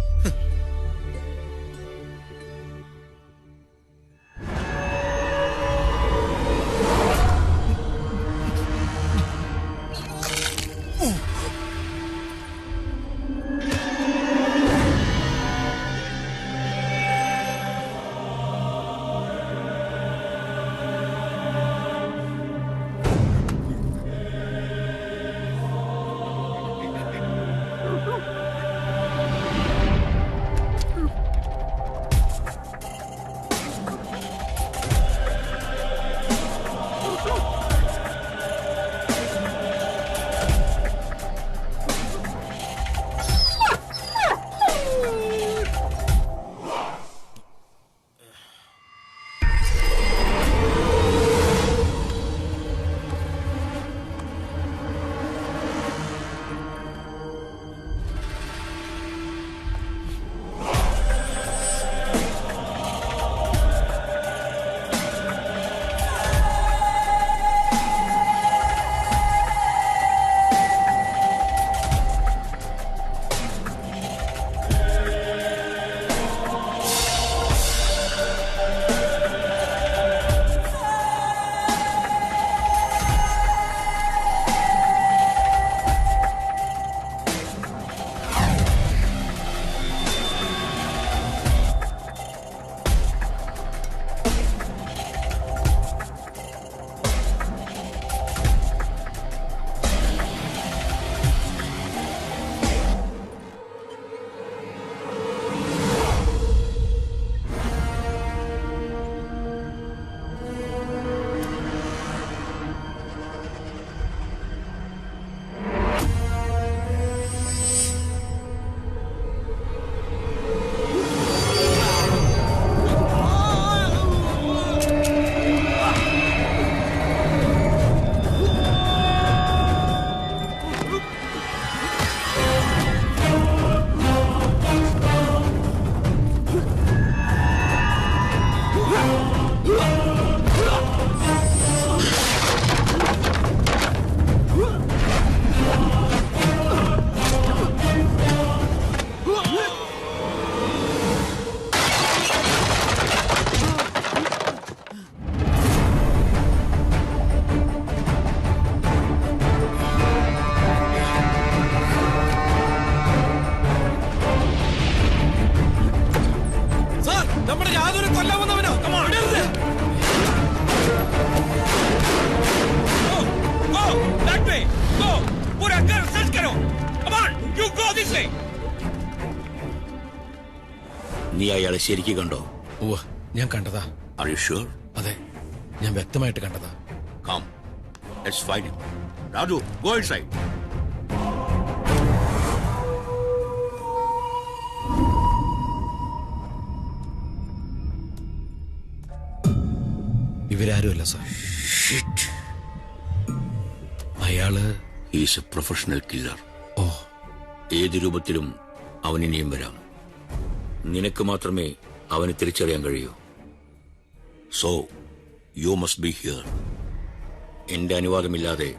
നീ അയാളെ ശരിക്ക് കണ്ടോ? ഞാൻ കണ്ടതാ. Are you sure? അതെ, ഞാൻ വ്യക്തമായിട്ട് കണ്ടതാ. Come, let's find him. Raju, go inside. ഇവരാരുമല്ല സാർ. അയാള് He's a professional killer. ഓ, ഏത് രൂപത്തിലും അവനിനിയും വരാം. നിനക്ക് മാത്രമേ അവനെ തിരിച്ചറിയാൻ കഴിയൂ. So you must be here. എന്റെ അനുവാദമില്ലാതെ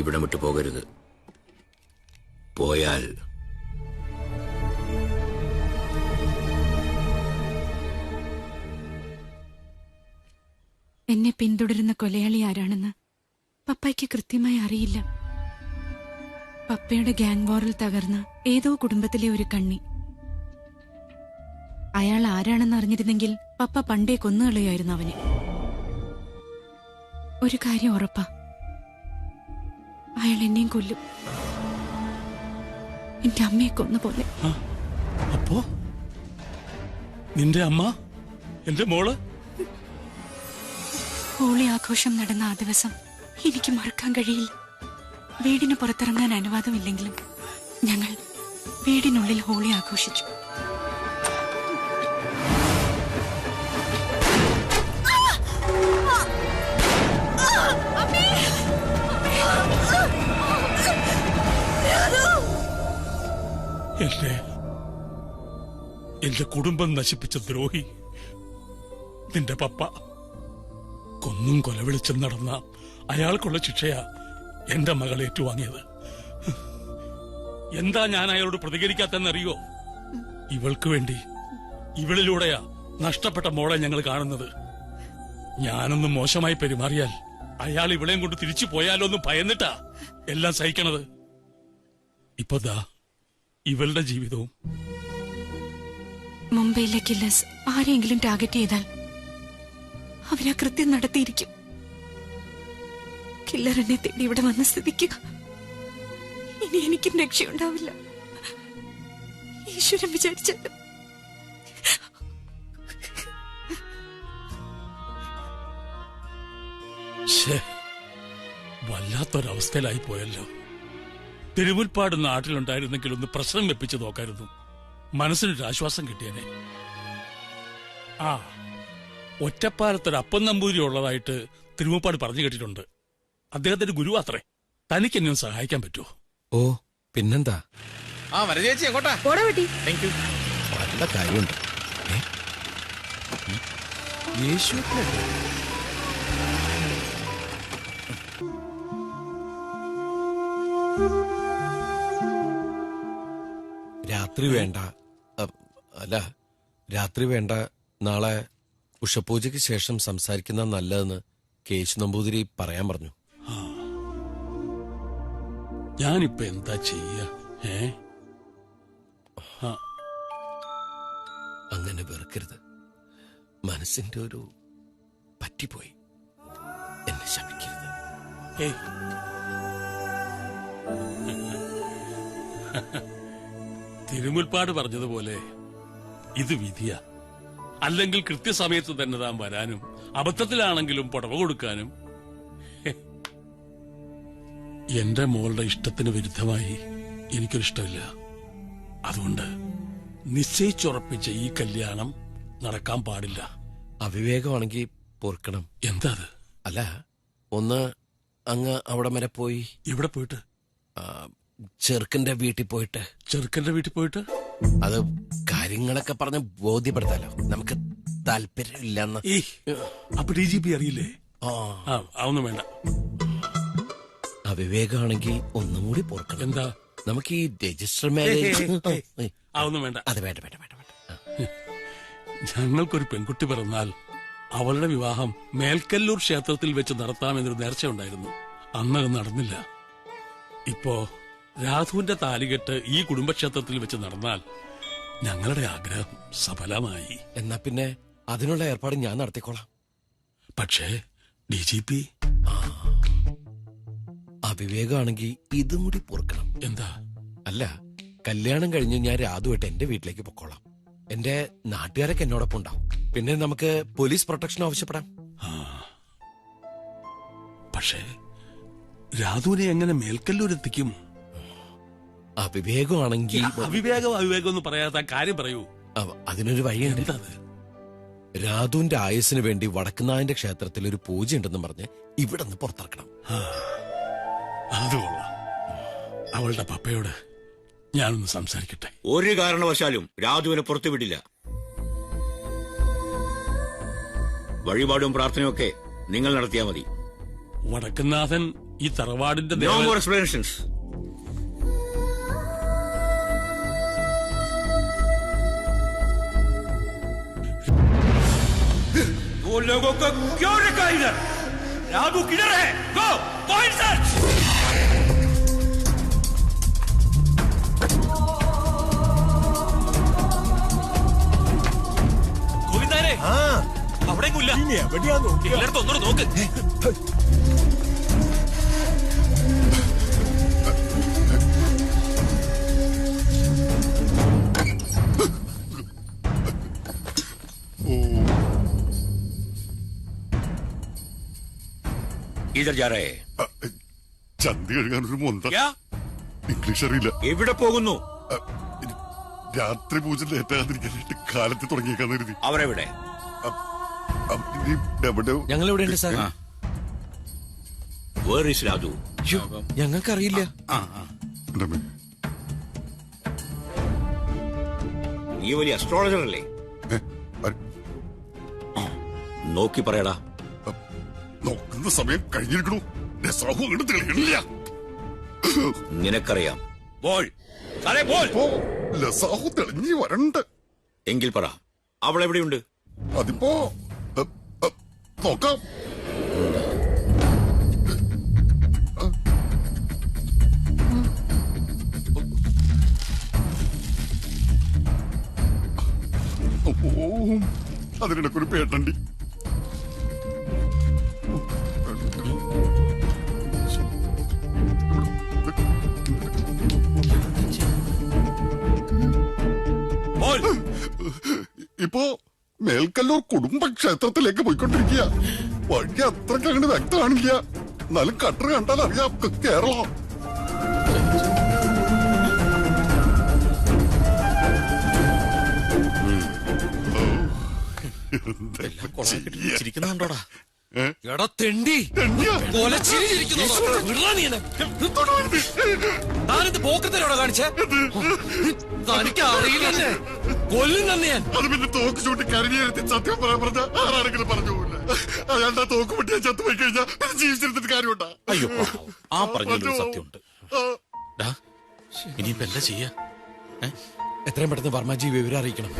ഇവിടെ വിട്ടു പോകരുത്. പോയാൽ എന്നെ പിന്തുടരുന്ന കൊലയാളി ആരാണെന്ന് പപ്പായ്ക്ക് കൃത്യമായി അറിയില്ല. പപ്പയുടെ ഗ്യാങ് വാറിൽ തകർന്ന ഏതോ കുടുംബത്തിലെ ഒരു കണ്ണി. അയാൾ ആരാണെന്ന് അറിഞ്ഞിരുന്നെങ്കിൽ പപ്പ പണ്ടേ കൊന്നുകളയായിരുന്നു അവനെ. ഒരു കാര്യം ഉറപ്പാ, അയാൾ എന്നെയും കൊല്ലും, എന്റെ അമ്മയെ കൊന്ന പോലെ. അപ്പോ നിന്റെ അമ്മ എന്റെ മോള്? ഹോളി ആഘോഷം നടന്ന ആ ദിവസം എനിക്ക് മറക്കാൻ കഴിയില്ല. വീടിന് പുറത്തിറങ്ങാൻ അനുവാദമില്ലെങ്കിലും ഞങ്ങൾ വീടിനുള്ളിൽ ഹോളി ആഘോഷിച്ചു. എന്റെ കുടുംബം നശിപ്പിച്ച ദ്രോഹി നിന്റെ പപ്പ. കൊന്നും കൊലവിളിച്ചും നടന്ന അയാൾക്കുള്ള ശിക്ഷയാ എന്റെ മകൾ ഏറ്റുവാങ്ങിയത്. എന്താ ഞാൻ അയാളോട് പ്രതികരിക്കാത്തെന്നറിയോ? ഇവൾക്ക് വേണ്ടി, ഇവളിലൂടെയാ നഷ്ടപ്പെട്ട മോളെ ഞങ്ങൾ കാണുന്നത്. ഞാനൊന്നും മോശമായി പെരുമാറിയാൽ അയാൾ ഇവളെയും കൊണ്ട് തിരിച്ചു പോയാലോ എന്ന് ഭയന്നിട്ടാ എല്ലാം സഹിക്കണത്. ഇപ്പൊ ദാ ഇവളുടെ ജീവിതവും. മുംബൈയിലെ കില്ലേഴ്സ് ആരെങ്കിലും ടാർഗറ്റ് ചെയ്താൽ അവരാ കൃത്യം നടത്തിയിരിക്കും. കില്ലർ എന്നെ തേടി ഇവിടെ വന്ന സ്ഥിതിക്ക് ഇനി എനിക്കും രക്ഷയുണ്ടാവില്ല. ഈശ്വരൻ വിചാരിച്ചാലും. വല്ലാത്തൊരവസ്ഥയിലായി പോയല്ലോ. തിരുമുൽപ്പാട് നാട്ടിലുണ്ടായിരുന്നെങ്കിൽ ഒന്ന് പ്രശ്നം വെപ്പിച്ച് നോക്കായിരുന്നു. മനസ്സിനൊരു ആശ്വാസം കിട്ടിയനെ. ആ, ഒറ്റപ്പാലത്തൊരു അപ്പൻ നമ്പൂരി ഉള്ളതായിട്ട് തിരുമുൽപ്പാട് പറഞ്ഞു കേട്ടിട്ടുണ്ട്. അദ്ദേഹത്തിന്റെ ഗുരുവാത്രേ. തനിക്ക് എന്നെ സഹായിക്കാൻ പറ്റുമോ? ഓ, പിന്നെന്താ. ആ വര ചേച്ചി എങ്ങോട്ടാ? Thank you. നല്ല കാര്യമുണ്ട്. യേശു രാത്രി വേണ്ട. അല്ല, രാത്രി വേണ്ട. നാളെ ഉഷപൂജയ്ക്ക് ശേഷം സംസാരിക്കുന്ന നല്ലതെന്ന് കേശു നമ്പൂതിരി പറയാൻ പറഞ്ഞു. ഞാനിപ്പോ എന്താ ചെയ്യ? അങ്ങനെ വെറുക്കരുത്. മനസ്സിന്റെ ഒരു പറ്റിപ്പോയി. എന്നെ ശപിക്കരുത്. തിരുമുൽപ്പാട് പറഞ്ഞതുപോലെ ഇത് വിധിയ. അല്ലെങ്കിൽ കൃത്യസമയത്ത് തന്നെ താൻ വരാനും അബദ്ധത്തിലാണെങ്കിലും പുടവ കൊടുക്കാനും. എന്റെ മോളുടെ ഇഷ്ടത്തിന് വിരുദ്ധമായി എനിക്കൊരിഷ്ടമില്ല. അതുകൊണ്ട് നിശ്ചയിച്ചുറപ്പിച്ച ഈ കല്യാണം നടക്കാൻ പാടില്ല. അവിവേകമാണെങ്കിൽ പൊറുക്കണം. എന്താ അത്? അല്ല, ഒന്ന് അങ്ങ് അവിടെ വരെ പോയി. എവിടെ പോയിട്ട്? ചെറുക്കന്റെ വീട്ടിൽ പോയിട്ട്. ചെറുക്കന്റെ വീട്ടിൽ പോയിട്ട് അത് കാര്യങ്ങളൊക്കെ പറഞ്ഞ് ബോധ്യപ്പെടുത്താലോ. നമുക്ക് താല്പര്യമില്ലെന്ന്. അപ്പൊ DGP അറിയില്ലേ? അതൊന്നും വേണ്ട. അവിവേകമാണെങ്കിൽ ഒന്നും കൂടി പൊറുക്കണം. എന്താ? നമുക്ക് ഈ രജിസ്റ്റർ മാരേജ് അതൊന്നും വേണ്ട. അത് വേണ്ട വേണ്ട വേണ്ട വേണ്ട. ഞങ്ങൾക്കൊരു പെൺകുട്ടി പിറന്നാൽ അവളുടെ വിവാഹം മേൽക്കല്ലൂർ ക്ഷേത്രത്തിൽ വെച്ച് നടത്താമെന്നൊരു നേർച്ചയുണ്ടായിരുന്നു. അന്നത് നടന്നില്ല. ഇപ്പോ രാധുവിന്റെ താലികെട്ട് ഈ കുടുംബക്ഷേത്രത്തിൽ വെച്ച് നടന്നാൽ ഞങ്ങളുടെ ആഗ്രഹം സഫലമായി. എന്നാ പിന്നെ അതിനുള്ള ഏർപ്പാട് ഞാൻ നടത്തിക്കോളാം. പക്ഷേ DGP അവിവേകമാണെങ്കിൽ ഇതും കൂടി പൊറുക്കണം. എന്താ? അല്ല, കല്യാണം കഴിഞ്ഞ് ഞാൻ രാധുവായിട്ട് എന്റെ വീട്ടിലേക്ക് പൊക്കോളാം. എന്റെ നാട്ടുകാരൊക്കെ എന്നോടൊപ്പം ഉണ്ടാവും. പിന്നെ നമുക്ക് പോലീസ് പ്രൊട്ടക്ഷൻ ആവശ്യപ്പെടാം. പക്ഷേ രാധുവിനെ എങ്ങനെ മേൽക്കല്ലൂർ എത്തിക്കും? അവിവേകമാണെങ്കിൽ അവിവേകം എന്ന് പറയാത്ത കാര്യം പറയൂ. അതിനൊരു വഴിയുണ്ട്. രാധുവിന്റെ ആയുസിന് വേണ്ടി വടക്കുന്നാഥന്റെ ക്ഷേത്രത്തിൽ ഒരു പൂജ ഉണ്ടെന്ന് പറഞ്ഞ് ഇവിടെ നിന്ന് പുറത്തിറക്കണം. അതുകൊള്ളാം. അവളുടെ പപ്പയോട് ഞാനൊന്ന് സംസാരിക്കട്ടെ. ഒരു കാരണവശാലും രാധുവിനെ പുറത്തു വിടില്ല. വഴിപാടും പ്രാർത്ഥനയൊക്കെ നിങ്ങൾ നടത്തിയാൽ മതി. വടക്കുന്നാഥൻ ഈ തറവാടിന്റെ No more explanations. वो लोगों को क्यों रखा इधर? राधु किधर है? Go, find search. ഗോവിന്ദാരെ, അവിടെ എല്ലായിടത്തും ഒന്നുകൂടെ നോക്ക്. ഇധർ ജാ രഹേ? ചന്തി കഴുകാൻ ഒരു മൊന്ത. ഇംഗ്ലീഷ് അറിയില്ല. എവിടെ പോകുന്നു? രാത്രി പൂജ ലേറ്റാകാതിരിക്കാനായിട്ട് കാലത്ത് തുടങ്ങിയേക്കാന്ന് കരുതി. അവരെവിടെ? ഞങ്ങൾ ഇവിടെ ഉണ്ട് സാർ. Where is Radhu? ഞങ്ങൾക്കറിയില്ല. നീ വലിയ അസ്ട്രോളജർ അല്ലേ? നോക്കി പറയടാ. നോക്കുന്ന സമയം കഴിഞ്ഞിരിക്കണു. തെളിയണില്ല. നിനക്കറിയാം. ബോൾ ലസാഹു തെളിഞ്ഞു വരണ്ട്. എങ്കിൽ പറ, അവൾ എവിടെയുണ്ട്? അതിപ്പോ നോക്കാം. അതിനിടക്കൊരു പേട്ടണ്ടി. ഇപ്പോ മേൽക്കല്ലൂർ കുടുംബക്ഷേത്രത്തിലേക്ക് പോയിക്കൊണ്ടിരിക്കുക. വഴി അത്രയ്ക്ക് അങ്ങോട്ട് വ്യക്തമാണില്ല. എന്നാലും കട്ടർ കണ്ടാൽ അറിയാം കേരളം. ചിരിക്കുന്നുണ്ടോടാ? എടാ തെണ്ടി, താനെന്ത് പോക്കത്തിനോടാ കാണിച്ചേ? തനിക്ക് അറിയില്ലേ? കൊല്ലും തന്നെ ഞാൻ. അത് പിന്നെ തോക്ക് ചൂണ്ടി കരിഞ്ഞെടുത്ത് സത്യം പറയാൻ പറഞ്ഞ ആരാണെങ്കിലും പറഞ്ഞു പോകില്ല. അയാളുടെ തോക്ക് പൊട്ടിയാൽ ചത്തുപോയി കഴിഞ്ഞാൽ ജീവിച്ചിരുന്നിട്ട് കാര്യമുണ്ടാ? അയ്യോ, ആ പറഞ്ഞൊരു സത്യമുണ്ട്. ഇനിയിപ്പോ എന്താ ചെയ്യാ? എത്രയും പെട്ടെന്ന് വർമ്മജി വിവരം അറിയിക്കണം.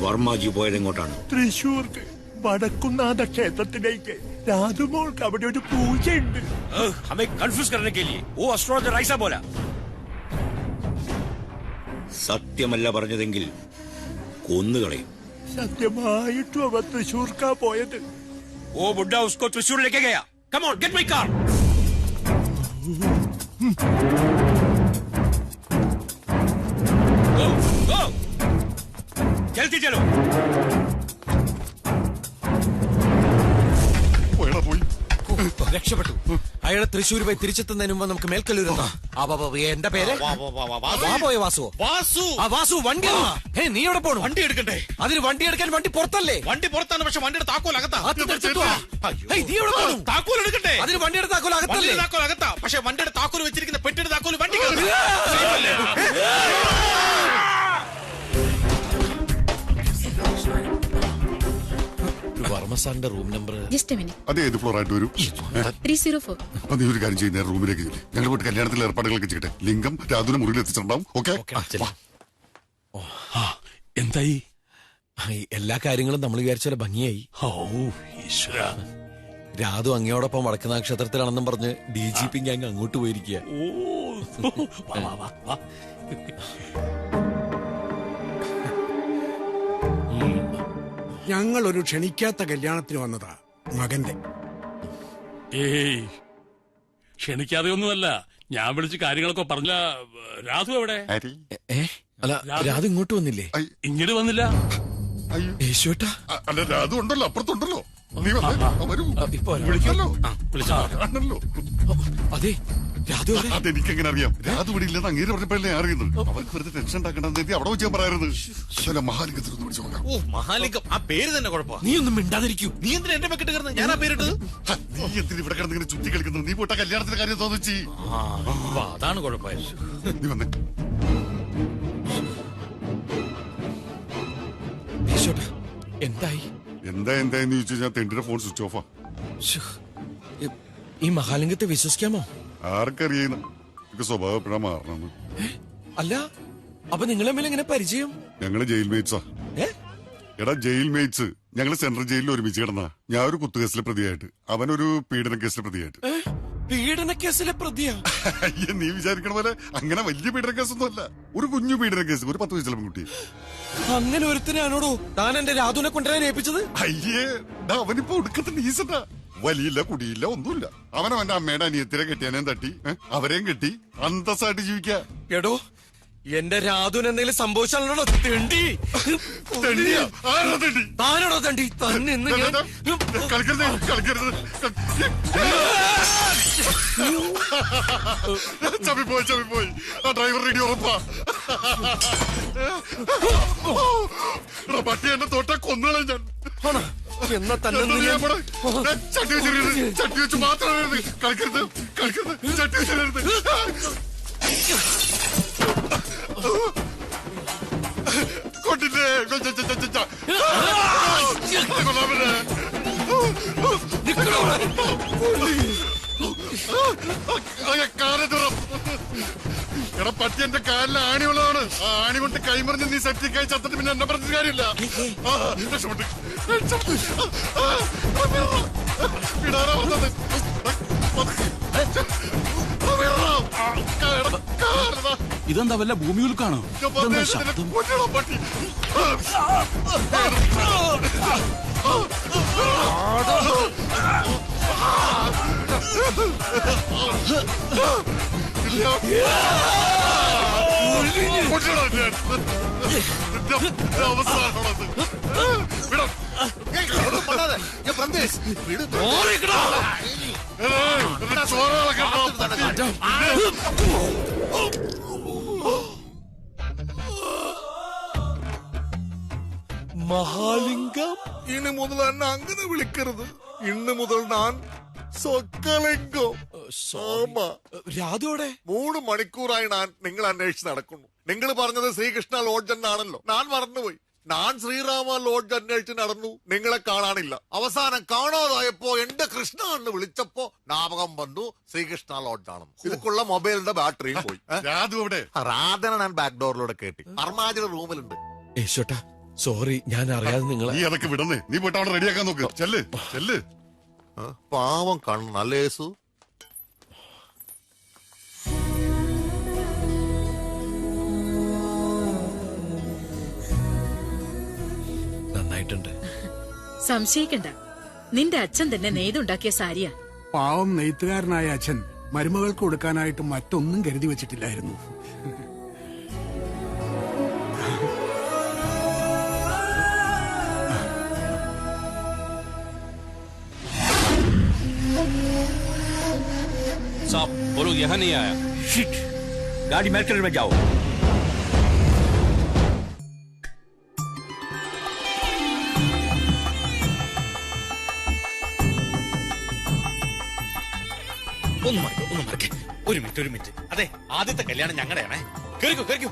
വർമ്മജി പോയത് എങ്ങോട്ടാണ്? തൃശ്ശൂർക്ക് വടക്കുന്നാഥ ക്ഷേത്രത്തിലേക്ക്. രാധുമോൾക്ക് അവിടെ ഒരു പൂജയുണ്ട്. हमें कंफ्यूज करने के लिए वो एस्ट्रोलॉजर ऐसा बोला. സത്യമല്ല പറഞ്ഞതെങ്കിൽ കൊന്നുകളയും. സത്യമായിട്ടും അവ തൃശ്ശൂർക്കാ പോയത്. वो बुड्ढा उसको त्रिशूर लेके गया. Come on, get my car. Go, go. जल्दी चलो. രക്ഷപ്പെട്ടു. അയാളെ തൃശ്ശൂർ പോയി തിരിച്ചെത്തുന്നതിന് മുമ്പ് നമുക്ക് മേൽക്കല്ലൂർ എത്താം. എന്റെ പേര് വാസുവോ? വാസു, വണ്ടി നീ എവിടെ പോണു? വണ്ടി എടുക്കട്ടെ. അതിന് വണ്ടി എടുക്കാൻ വണ്ടി പുറത്തല്ലേ? വണ്ടി പുറത്താണ്, പക്ഷെ വണ്ടിയുടെ താക്കോൽ അകത്താ. നീ എവിടെ പോണു? താക്കോൽ എടുക്കട്ടെ. അതിന് വണ്ടിയുടെ താക്കോൽ അകത്തല്ലേ? താക്കോൽ അകത്താ, പക്ഷെ വണ്ടിയുടെ താക്കോൽ വെച്ചിരിക്കുന്ന പെട്ടിയുടെ താക്കോൽ വണ്ടി. വർമ്മ സാറിന്റെ റൂം നമ്പർ അത് ഏത് ഫ്ലോർ ആയിട്ട് വരും? 304. അപ്പൊ നീ ഒരു കാര്യം ചെയ്യുന്ന റൂമിലേക്ക് ചെല്ല്. ഞങ്ങൾ പോയിട്ട് കല്യാണത്തിലെ ഏർപ്പാടുകളൊക്കെ ചെയ്യട്ടെ. ലിംഗം രാധുവിനെ മുറിയിൽ എത്തിച്ചിട്ടുണ്ടാവും. ഓക്കെ? എന്തായി? എല്ലാ കാര്യങ്ങളും നമ്മൾ വിചാരിച്ച പോലെ ഭംഗിയായി. രാധു അങ്ങയോടൊപ്പം വടക്കുന്നാഥ ക്ഷേത്രത്തിലാണെന്നും പറഞ്ഞ് DGP ഗ്യാങ് അങ്ങോട്ട് പോയിരിക്കുക. ഞങ്ങൾ ഒരു ക്ഷണിക്കാത്ത കല്യാണത്തിന് വന്നതാ മകന്റെ. ഏയ്, ക്ഷണിക്കാതെ ഒന്നുമല്ല, ഞാൻ വിളിച്ച് കാര്യങ്ങളൊക്കെ പറഞ്ഞ. രാധു എവിടെ? അല്ല രാധു ഇങ്ങോട്ട് വന്നില്ലേ? ഇങ്ങോട്ട് വന്നില്ല. യേശുട്ടാ, അല്ല രാധു ഉണ്ടല്ലോ, അപ്പുറത്തുണ്ടല്ലോ. നീ വിളിക്കല്ലോ. അതെ രാധു അതെനിക്കെങ്ങനെ അറിയാം? രാധു ഇവിടെ ഇല്ലെന്ന് അങ്ങേര് പറഞ്ഞപ്പോഴല്ലേ അറിയുന്നത്. അവർക്ക് വെറുതെ ടെൻഷൻ ഉണ്ടാക്കണ്ടെന്ന് അവിടെ വെച്ചാൽ പറയാറുണ്ട്. മഹാലിംഗത്തിന് വിളിച്ചു നോക്കാം. ഓ മഹാലിംഗം, ആ പേര് തന്നെ കുഴപ്പമാണ്. നീ ഒന്നും മിണ്ടാതിരിക്കൂ. നീ എന്തിനാ എന്റെ മെക്കിട്ട് കിടന്ന്? ഞാൻ ആ പേരിട്ടത്. നീ എന്തിനാ ഇവിടെ കിടന്നിങ്ങനെ ചുറ്റി കളിക്കുന്നത്? നീ പോട്ട കല്യാണത്തിന്റെ കാര്യം തോന്നിച്ചി. അതാണ് കുഴപ്പമായത്. നീ വന്നേ. എന്തായി? എന്തായെന്ന് ചോദിച്ചു കഴിഞ്ഞാൽ തെണ്ടിയുടെ ഫോൺ സ്വിച്ച് ഓഫാ. ഈ മഹാലിംഗത്തെ വിശ്വസിക്കാമോ? ആർക്കറിയുന്ന സ്വഭാവം എപ്പോഴാ മാറണമെന്ന്. അല്ല അപ്പൊ നിങ്ങൾ തമ്മിൽ എങ്ങനെ പരിചയം? ഞങ്ങള് ജയിൽ മേറ്റ്സാ. എടാ ജയിൽ മേറ്റ്സ്. ഞങ്ങള് സെൻട്രൽ ജയിലിൽ ഒരുമിച്ച് കിടന്ന. ഞാൻ ഒരു കുത്തുകേസിലെ പ്രതിയായിട്ട്, അവനൊരു പീഡന കേസിലെ പ്രതിയായിട്ട്. പീഡന കേസിലെ പ്രതിയാ? അയ്യ, നീ വിചാരിക്കണ പോലെ അങ്ങനെ വലിയ പീഡന കേസൊന്നും അല്ല. ഒരു കുഞ്ഞു പീഡന കേസ്, ഒരു 10 വയസ്സുള്ള പെൺകുട്ടി. അങ്ങനെ ഒരുത്തനാണോടോ താൻ എന്റെ രാധുവിനെ കൊണ്ടുവരാൻ ഏൽപ്പിച്ചത്? അയ്യേ, അവനിപ്പോ ഒടുക്കത്തെ നീസട്ടാ. വലിയില്ല, കുടിയില്ല, ഒന്നുമില്ല. അവനവന്റെ അമ്മയുടെ അനിയത്തിനെ കെട്ടിയാനേം തട്ടി അവരെയും കെട്ടി അന്തസ്സായിട്ട് ജീവിക്കാ. എടോ, എന്റെ രാധുവിന് എന്തെങ്കിലും സംഭവിച്ചാലോ തെണ്ടി? താനാണോ തണ്ടി? തന്നെ കളിക്കരുത്, കളിക്കരുത്. ചവിപ്പോയി, ചവിപ്പോയി. ആ ഡ്രൈവർ റെഡി ഉറപ്പാ. പട്ടി എന്നെ തൊട്ടാ കൊന്നുകളെ ഞാൻ. എന്നാ തന്നെ ചട്ടി വെച്ചിരുന്നത്, ചട്ടി വെച്ച് മാത്രം കളിക്കരുത്, കളിക്കരുത്. ചട്ടി വെച്ചിരുന്നത് കൊണ്ടില്ലേ കാലതുറം. എടാ പട്ടി എന്റെ കാലിലെ ആണിയുള്ളതാണ്. ആ ആണി കൊണ്ട് കൈമറിഞ്ഞ് നീ സെപ്റ്റിക്കായി ചത്തിട്ട് പിന്നെ എന്നെ പറഞ്ഞ കാര്യമില്ല. രക്ഷപ്പെട്ട് വിടാറാ വന്നത്. ഇതെന്താ വല്ല ഭൂമി ഉൽക്കാണോ? പട്ടി അവസാനമാണത്. മഹാലിംഗം, ഇനി മുതൽ എന്നെ അങ്ങനെ വിളിക്കരുത്. ഇന്ന് മുതൽ ഞാൻ സ്വക്കലിംഗം. രാധോടെ 3 മണിക്കൂറായി ഞാൻ നിങ്ങൾ അന്വേഷിച്ച് നടക്കുന്നു. നിങ്ങൾ പറഞ്ഞത് ശ്രീകൃഷ്ണ ലോഡ്ജ് എന്നാണല്ലോ. ഞാൻ മറന്നുപോയി. ഞാൻ ശ്രീരാമ ലോഡ്ജ് അന്വേഷിച്ച് നടന്നു, നിങ്ങളെ കാണാനില്ല. അവസാനം കാണാതായപ്പോ എന്റെ കൃഷ്ണ എന്ന് വിളിച്ചപ്പോ ജ്ഞാപകം വന്നു ശ്രീകൃഷ്ണ ലോഡ്ജ് ആണെന്ന്. ഇതിക്കുള്ള മൊബൈലിന്റെ ബാറ്ററിയും പോയി. രാധന ഞാൻ ബാക്ക് ഡോറിലൂടെ കേട്ടി. അർമാജിയുടെ റൂമിലുണ്ട്. യേശോട്ടാ സോറി, ഞാൻ അറിയാതെ നിങ്ങളെ. നീ അതൊക്കെ വിടന്നേ. നീ പോയിട്ട് അവിടെ റെഡിയാക്കാൻ നോക്ക്. ചെല്ല്, ചെല്ല്. പാവം കണ്ണല്ലേസു. നന്നായിട്ടുണ്ട്. സംശയിക്കണ്ട, നിന്റെ അച്ഛൻ തന്നെ നെയ്തുണ്ടാക്കിയ സാരിയാ. പാവം നെയ്ത്തുകാരനായ അച്ഛൻ മരുമകൾക്ക് കൊടുക്കാനായിട്ട് മറ്റൊന്നും കരുതി വെച്ചിട്ടില്ലായിരുന്നു. साहब वो लोग यहाँ नहीं आया. शिट, गाड़ी मार्केट में जाओ. ഒന്ന് മറക്കേ. ഒരു മിനിറ്റ്. അതെ, ആദ്യത്തെ കല്യാണം ഞങ്ങളുടെയാണേ. കേറിക്കോ.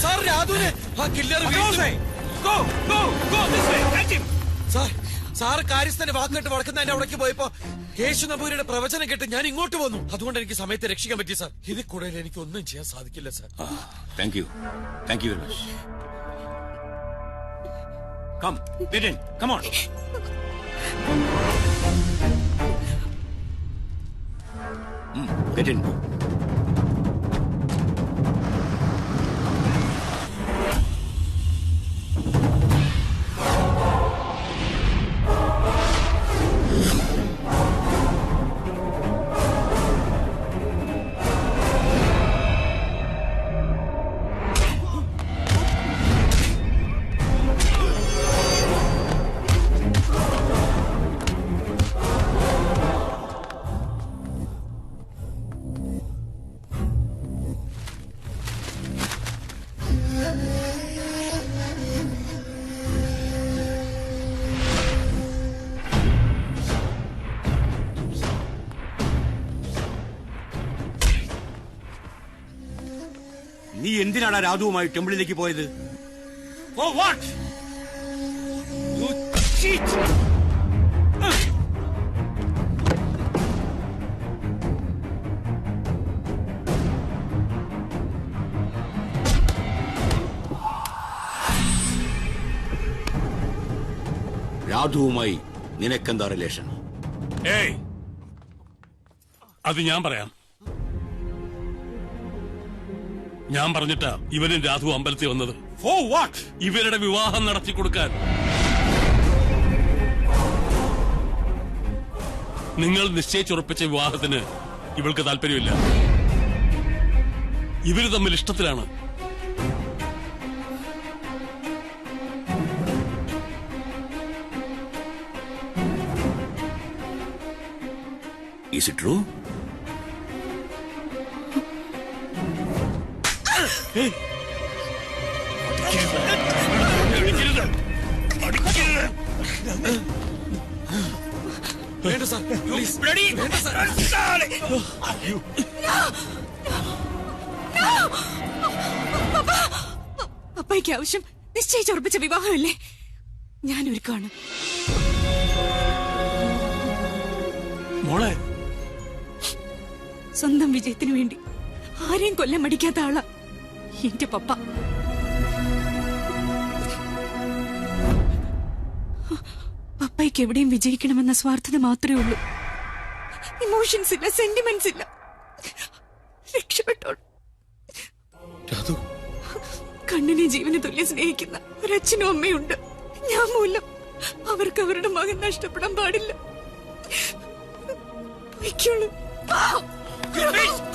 സാർ രാധുവിനെ ആ കില്ലർ സാർ കാര്യസ്ഥന്റെ വാക്കിട്ട് വടക്കുന്നതിന്റെ അവിടേക്ക് പോയപ്പോ യേശു നമ്പൂരിയുടെ പ്രവചനം കേട്ട് ഞാൻ ഇങ്ങോട്ട് വന്നു. അതുകൊണ്ട് എനിക്ക് സമയത്ത് രക്ഷിക്കാൻ പറ്റി സാർ. ഇതിൽ കൂടുതൽ എനിക്ക് ഒന്നും ചെയ്യാൻ സാധിക്കില്ല sir. Thank you very much. Come, get in. Come on. Get in. നീ എന്തിനാണ് രാധുവുമായി ടെമ്പിളിലേക്ക് പോയത്? For what? You cheat! രാധുവുമായി നിനക്കെന്താ റിലേഷൻ? ഏയ്, അത് ഞാൻ പറയാം. ഞാൻ പറഞ്ഞിട്ടാ ഇവനും രാധു അമ്പലത്തിൽ വന്നത്. For what? ഇവരുടെ വിവാഹം നടത്തി കൊടുക്കാൻ. നിങ്ങൾ നിശ്ചയിച്ചുറപ്പിച്ച വിവാഹത്തിന് ഇവൾക്ക് താല്പര്യമില്ല. ഇവര് തമ്മിൽ ഇഷ്ടത്തിലാണ്. Is it true? വേണ്ട സാർ, പ്ലീസ്. വേണ്ട സാർ. പപ്പായ്ക്ക് ആവശ്യം നിശ്ചയിച്ചുറപ്പിച്ച വിവാഹമല്ലേ? ഞാൻ ഒരുക്കാണ്. മോളെ, സ്വന്തം വിജയത്തിനു വേണ്ടി ആരെയും കൊല്ലാൻ മടിക്കാത്ത ആളാ എന്റെ പപ്പ. പപ്പയ്ക്ക് എവിടെയും വിജയിക്കണമെന്ന സ്വാർത്ഥത മാത്രമേ ഉള്ളൂ. ഇമോഷൻസ് ഇല്ല, സെന്റിമെന്റ്സ് ഇല്ല. രക്ഷപ്പെട്ടോളൂ. കണ്ണിനെ ജീവന് തുല്യം സ്നേഹിക്കുന്ന ഒരച്ഛനും അമ്മയുണ്ട്. ഞാൻ മൂലം അവർക്ക് അവരുടെ മകൻ നഷ്ടപ്പെടാൻ പാടില്ല. പൊയ്ക്കോളൂ.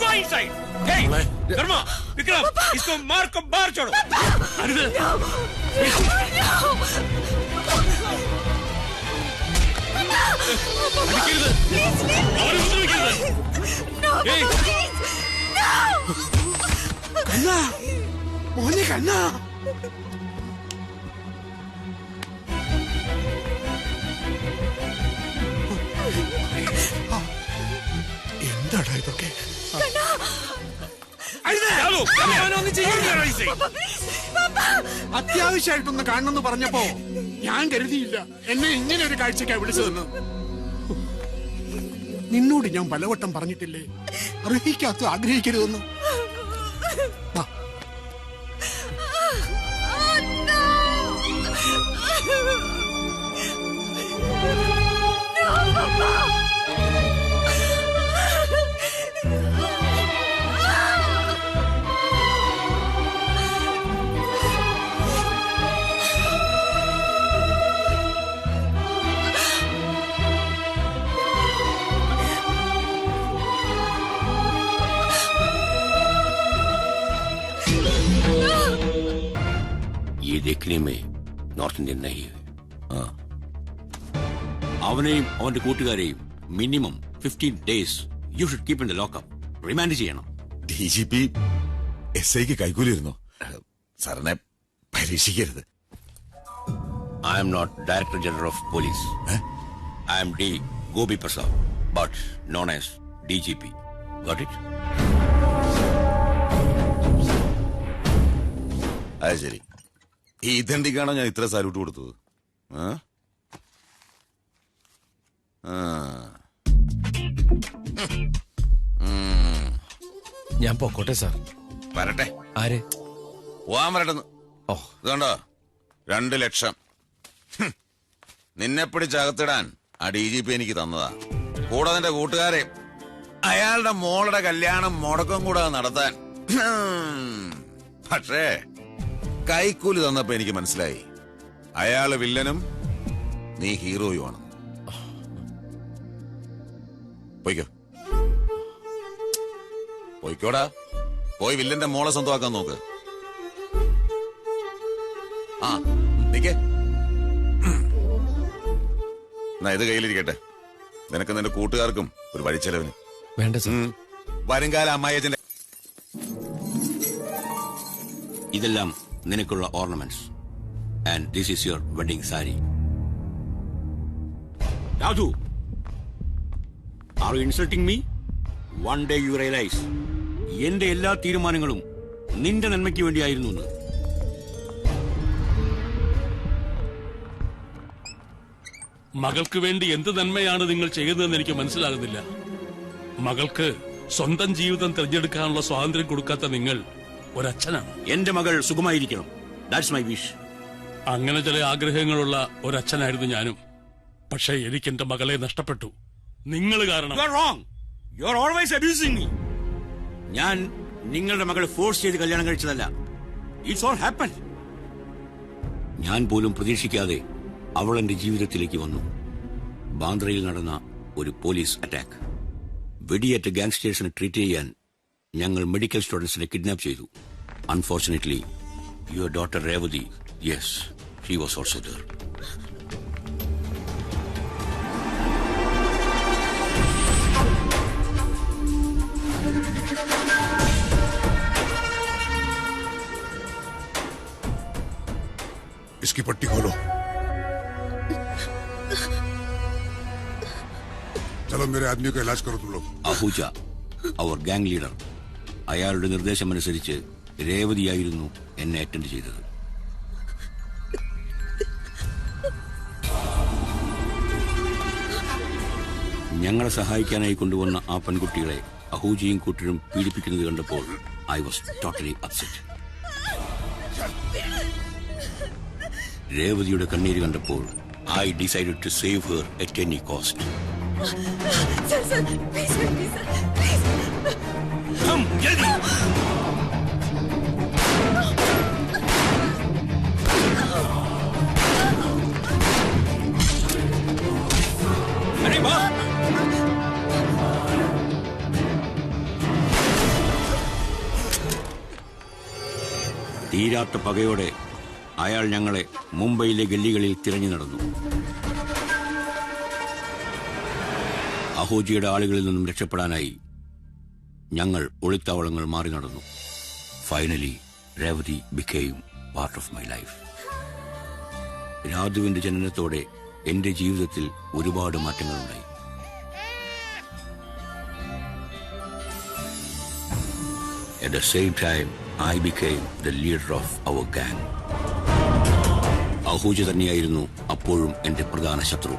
Go inside. Hey, Dharma, Vikram, इसको मार को बाहर छोड़ो. അരുത്. അടിക്കരുത്. അവരെ ഉപദ്രവിക്കരുത്. ഏയ്. കണ്ണാ, മോനെ കണ്ണാ. എന്താടാ ഇതൊക്കെ? അത്യാവശ്യമായിട്ടൊന്ന് കാണണമെന്ന് പറഞ്ഞപ്പോ ഞാൻ കരുതിയില്ല എന്നെ ഇങ്ങനെ ഒരു കാഴ്ചക്കാ വിളിച്ചതെന്ന്. നിന്നോട് ഞാൻ പലവട്ടം പറഞ്ഞിട്ടില്ലേ അർഹിക്കാത്ത ആഗ്രഹിക്കരുതെന്ന്. ये देखने में नॉर्थ इंडियन नहीं है. അവനെയും അവന്റെ കൂട്ടുകാരെയും minimum 15 days you should keep in the lockup. Remand ചെയ്യണം. DGP SIക്ക് കൈക്കൂലിയിരുന്നോ? സാറിനെ പരീക്ഷിക്കരുത്. I am not Director General of Police. I am D. Gobi Prasad, but known as DGP. Got it? അത് ശരി. ഈ ദണ്ഡിക്കാണോ ഞാൻ ഇത്ര സാലൂട്ട് കൊടുത്തത്? ഞാൻ പൊക്കോട്ടെ സാർ. വരട്ടെ. ആര്? പോവാൻ വരട്ടെന്ന്. ഓ, ഇതുണ്ടോ 2 ലക്ഷം നിന്നെ പിടിച്ചകത്തിടാൻ ആ DGP എനിക്ക് തന്നതാ. കൂടെ നിന്റെ കൂട്ടുകാരെ അയാളുടെ മോളുടെ കല്യാണം മുടക്കം കൂടെ നടത്താൻ. പക്ഷേ കൈക്കൂലി തന്നപ്പോ എനിക്ക് മനസ്സിലായി അയാള് വില്ലനും നീ ഹീറോയുമാണ്. പോയിക്കോ, പോയിക്കോടാ. പോയി വില്ലന്റെ മോളെ സ്വന്തമാക്കാൻ നോക്ക്. ആ നിക്കേ, എന്നാ ഇത് കയ്യിലിരിക്കട്ടെ. നിനക്ക് നിന്റെ കൂട്ടുകാർക്കും ഒരു വഴിച്ചെലവിന്. വേണ്ട സാർ. വരുംകാല അമ്മായിയച്ഛന്റെ ഇതെല്ലാം നിനക്കുള്ള ornaments. And this is your wedding sari. Raju, are you insulting me? One day you realise എന്റെ എല്ലാ തീരുമാനങ്ങളും നിന്റെ നന്മയ്ക്ക് വേണ്ടിയായിരുന്നു എന്ന്. മകൾക്ക് വേണ്ടി എന്ത് നന്മയാണ് നിങ്ങൾ ചെയ്യുന്നതെന്ന് എനിക്ക് മനസ്സിലാകുന്നില്ല. മകൾക്ക് സ്വന്തം ജീവിതം തിരഞ്ഞെടുക്കാനുള്ള സ്വാതന്ത്ര്യം കൊടുക്കാത്ത നിങ്ങൾ ഒരച്ഛനാണ്. എന്റെ മകൾ സുഖമായിരിക്കണം. That's my wish. അങ്ങനെ ചില ആഗ്രഹങ്ങളുള്ള ഒരച്ഛനായിരുന്നു ഞാനും. പക്ഷേ എനിക്ക് എന്റെ മകളെ നഷ്ടപ്പെട്ടു. നിങ്ങൾ കാരണം. You are wrong. You are always abusing me. ഞാൻ നിങ്ങളുടെ മകളെ ഫോഴ്സ് ചെയ്ത് കല്യാണം കഴിച്ചതല്ല. It's all happened. ഞാൻ പോലും പ്രതീക്ഷിക്കാതെ അവൾ എന്റെ ജീവിതത്തിലേക്ക് വന്നു. ബാന്ദ്രയിൽ നടന്ന ഒരു പോലീസ് അറ്റാക്ക്. വെടിയേറ്റ ഗാങ്സ്റ്റേഴ്സിനെ ട്രീറ്റ് ചെയ്യാൻ ഞങ്ങൾ മെഡിക്കൽ സ്റ്റുഡൻസിനെ കിഡ്നാപ്പ് ചെയ്തു. Unfortunately your daughter Revathi, yes, she was also there. इसकी पट्टी खोलो. चलो मेरे आदमी का इलाज करो तुम लोग. അഹൂജ, അവർ ഗാങ് ലീഡർ, അയാളുടെ നിർദ്ദേശമനുസരിച്ച് രേവതിയായിരുന്നു എന്നെ അറ്റൻഡ് ചെയ്തത്. ഞങ്ങളെ സഹായിക്കാനായി കൊണ്ടുവന്ന ആ പെൺകുട്ടികളെ അഹൂജയും കൂട്ടരും പീഡിപ്പിക്കുന്നത് കണ്ടപ്പോൾ ഐ വാസ് ടോട്ടലി അപ്സെറ്റ്. രേവതിയുടെ കണ്ണീര് കണ്ടപ്പോൾ I decided to save her at any cost. തീരാത്ത പകയോടെ അയാൾ ഞങ്ങളെ മുംബൈയിലെ ഗല്ലികളിൽ തിരഞ്ഞു നടന്നു. അഹൂജിയുടെ ആളുകളിൽ നിന്നും രക്ഷപ്പെടാനായി ഞങ്ങൾ ഒളിത്താവളങ്ങൾ മാറി നടന്നു. Finally Revathi became part of my life. രാധുവിന്റെ ജനനത്തോടെ എന്റെ ജീവിതത്തിൽ ഒരുപാട് മാറ്റങ്ങളുണ്ടായി. At the same time, I became the leader of our gang. Ahuja തന്നെയായിരുന്നു അപ്പോഴും എന്റെ പ്രധാന ശത്രു.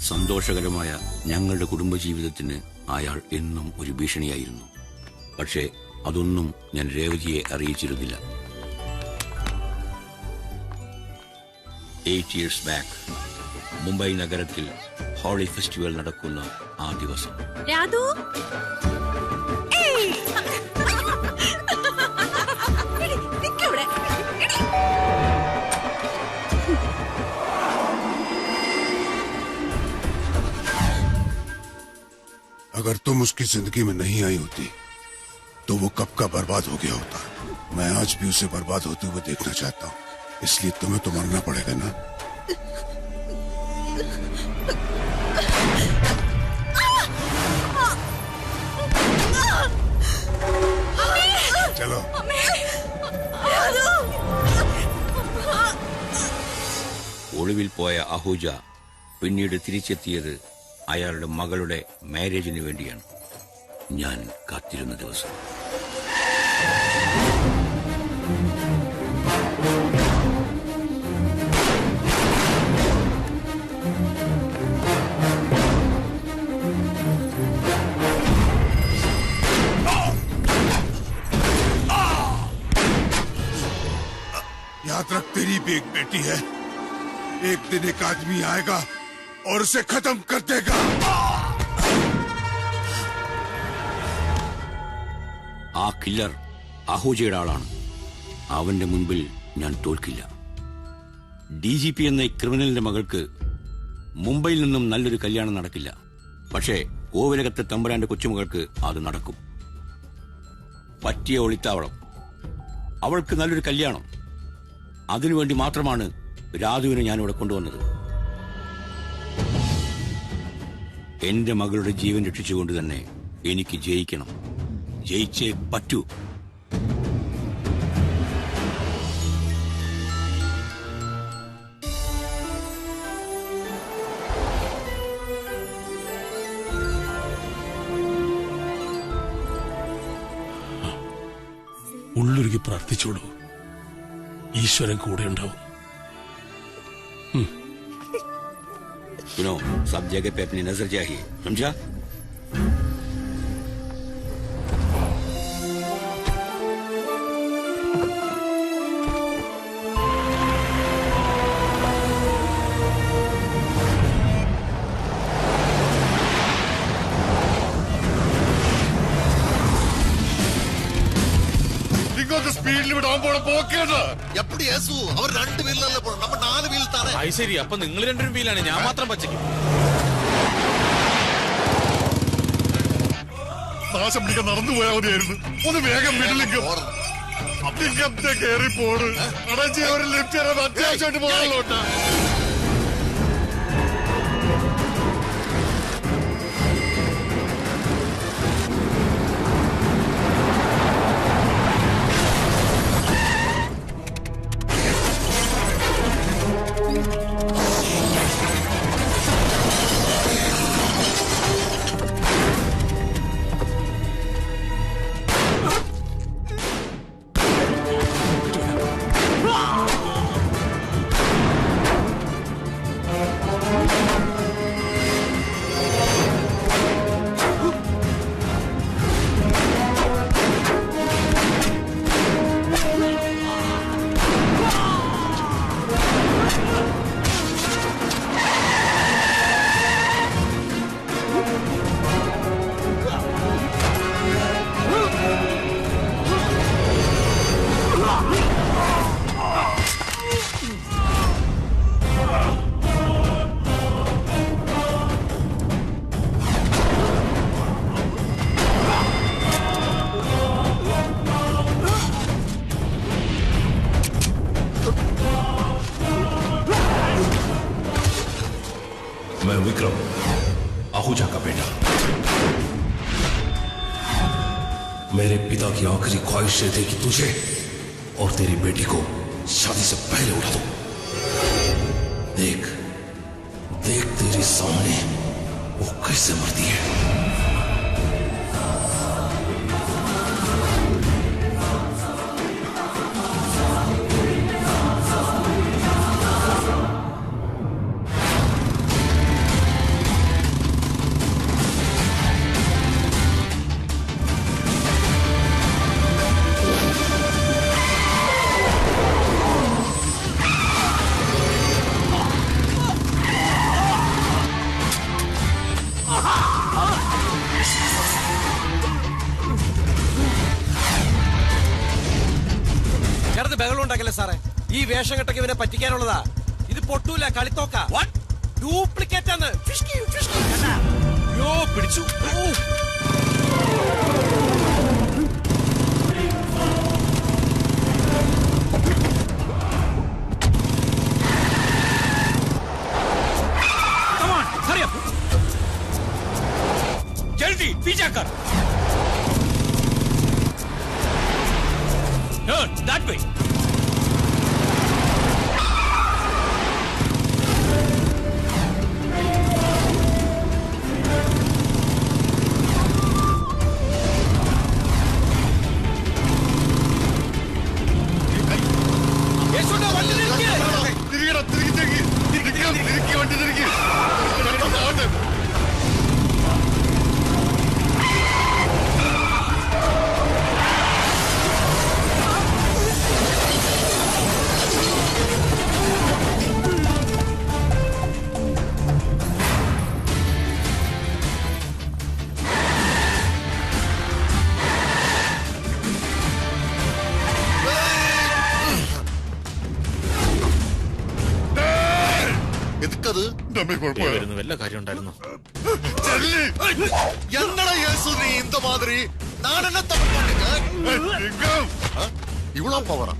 സന്തോഷകരമായ ഞങ്ങളുടെ കുടുംബജീവിതത്തിന് അയാൾ എന്നും ഒരു ഭീഷണിയായിരുന്നു. പക്ഷേ അതൊന്നും ഞാൻ രേവതിയെ അറിയിച്ചിരുന്നില്ല. 8 years back, മുംബൈ നഗരത്തിൽ ഹോളി ഫെസ്റ്റിവൽ നടക്കുന്ന ആ ദിവസം अगर तुम उसकी जिंदगी में नहीं आई होती तो वो कब का बर्बाद हो गया होता. मैं आज भी उसे बर्बाद होते हुए देखना चाहता हूँ. इसलिए तुम्हें तो मरना पड़ेगा ना. चलो. ഒളിവിൽ പോയ അഹൂജ പിന്നീട് തിരിച്ചെത്തിയത് അയാളുടെ മകളുടെ മാരേജിന് വേണ്ടിയാണ്. ഞാൻ കാത്തിരുന്ന ദിവസം. याद रख, तेरी भी एक बेटी है। एक दिन एक आदमी आएगा और उसे खत्म कर देगा। ആ കില്ലർ അഹൂജയുടെ ആളാണ്. അവന്റെ മുൻപിൽ ഞാൻ തോൽക്കില്ല. DGP എന്ന ഈ ക്രിമിനലിന്റെ മകൾക്ക് മുംബൈയിൽ നിന്നും നല്ലൊരു കല്യാണം നടക്കില്ല. പക്ഷേ കോവിലകത്തെ തമ്പുരാന്റെ കൊച്ചുമകൾക്ക് അത് നടക്കും. പറ്റിയ ഒളിത്താവളം, അവൾക്ക് നല്ലൊരു കല്യാണം. അതിനുവേണ്ടി മാത്രമാണ് രാധുവിനെ ഞാനിവിടെ കൊണ്ടുവന്നത്. എന്റെ മകളുടെ ജീവൻ രക്ഷിച്ചുകൊണ്ട് തന്നെ എനിക്ക് ജയിക്കണം. ജയിച്ചേ പറ്റൂ. ഉള്ളൊരുക്കി പ്രാർത്ഥിച്ചോളൂ, ഈശ്വരൻ കൂടെ ഉണ്ടാവും. सुनो, सब जगह पे अपनी नजर चाहिए, समझा? സ്പീഡിൽ വിടാൻ പോണ പോക്കേണ്ട എപ്പടി യേസു അവർ 2 വീലിലല്ലേ പോണം, നമ്മൾ 4 വീലിൽ താനേ. അത് ശരി, അപ്പൊ നിങ്ങൾ 2 വീലാണ്, ഞാൻ മാത്രം പച്ചയ്ക്ക്. നാശം പിടിക്കാൻ നടന്നു പോയാൽ മതിയായിരുന്നു. ഒന്ന് വേഗം വീട്ടിലേക്ക് അപ്പിക്കത്തെ കയറി പോണ്. അടച്ചി ഒരു ലിഫ്റ്റ് അത്യാവശ്യമായിട്ട് പോകാനുള്ളോട്ടാ. मैं विक्रम, आहूजा का बेटा। मेरे पिता की आखिरी ख्वाहिश ये थी कि तुझे और तेरी बेटी को शादी से पहले उठा दूं। देख देख तेरे सामने वो कैसे मरती है। സാറേ, ഈ വേഷം കെട്ടൊക്കെ ഇവനെ പറ്റിക്കാനുള്ളതാ. ഇത് പൊട്ടൂല, കളിത്തോക്ക. ഡ്യൂപ്ലിക്കേറ്റ് ആണ്. പിടിച്ചു. जल्दी पीछा कर. Turn that way. വരുന്നു. വല്ല കാര്യം ഉണ്ടായിരുന്നു? என்னடா இயேசு நீ இந்த மாதிரி நான் என்ன தப்பு பண்ணிட்டேன்? இவ்வளவு பவரா?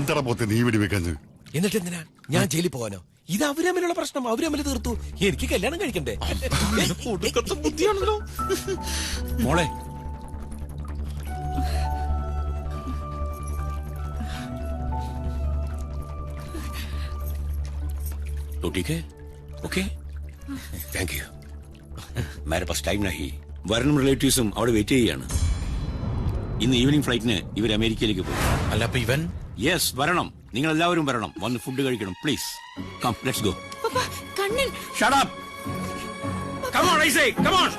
എന്താ പോത്തെ നീ വെടിവെക്കാഞ്ഞ്? എന്നിട്ട് എന്തിനാ ഞാൻ ജയിലിൽ പോകാനോ? ഇത് അവരമ്മിലുള്ള പ്രശ്നം, അവരമ്മിൽ തീർത്തു. എനിക്ക് കല്യാണം കഴിക്കണ്ടേ? ബുദ്ധിയാണല്ലോ മോളെ. तो ठीक है? Okay, thank you. Mere pass time നഹി. വരണം റിലേറ്റീവ്സും അവിടെ വെയിറ്റ് ചെയ്യുകയാണ്. ഇന്ന് ഈവനിങ് ഫ്ലൈറ്റിന് ഇവർ അമേരിക്കയിലേക്ക് പോകും. അല്ല അപ്പൊ ഇവൻ? യെസ്, വരണം. നിങ്ങൾ എല്ലാവരും വരണം. വന്ന് ഫുഡ് കഴിക്കണം. Please come, let's go. Kannan, shut up. Come on, I say, come on.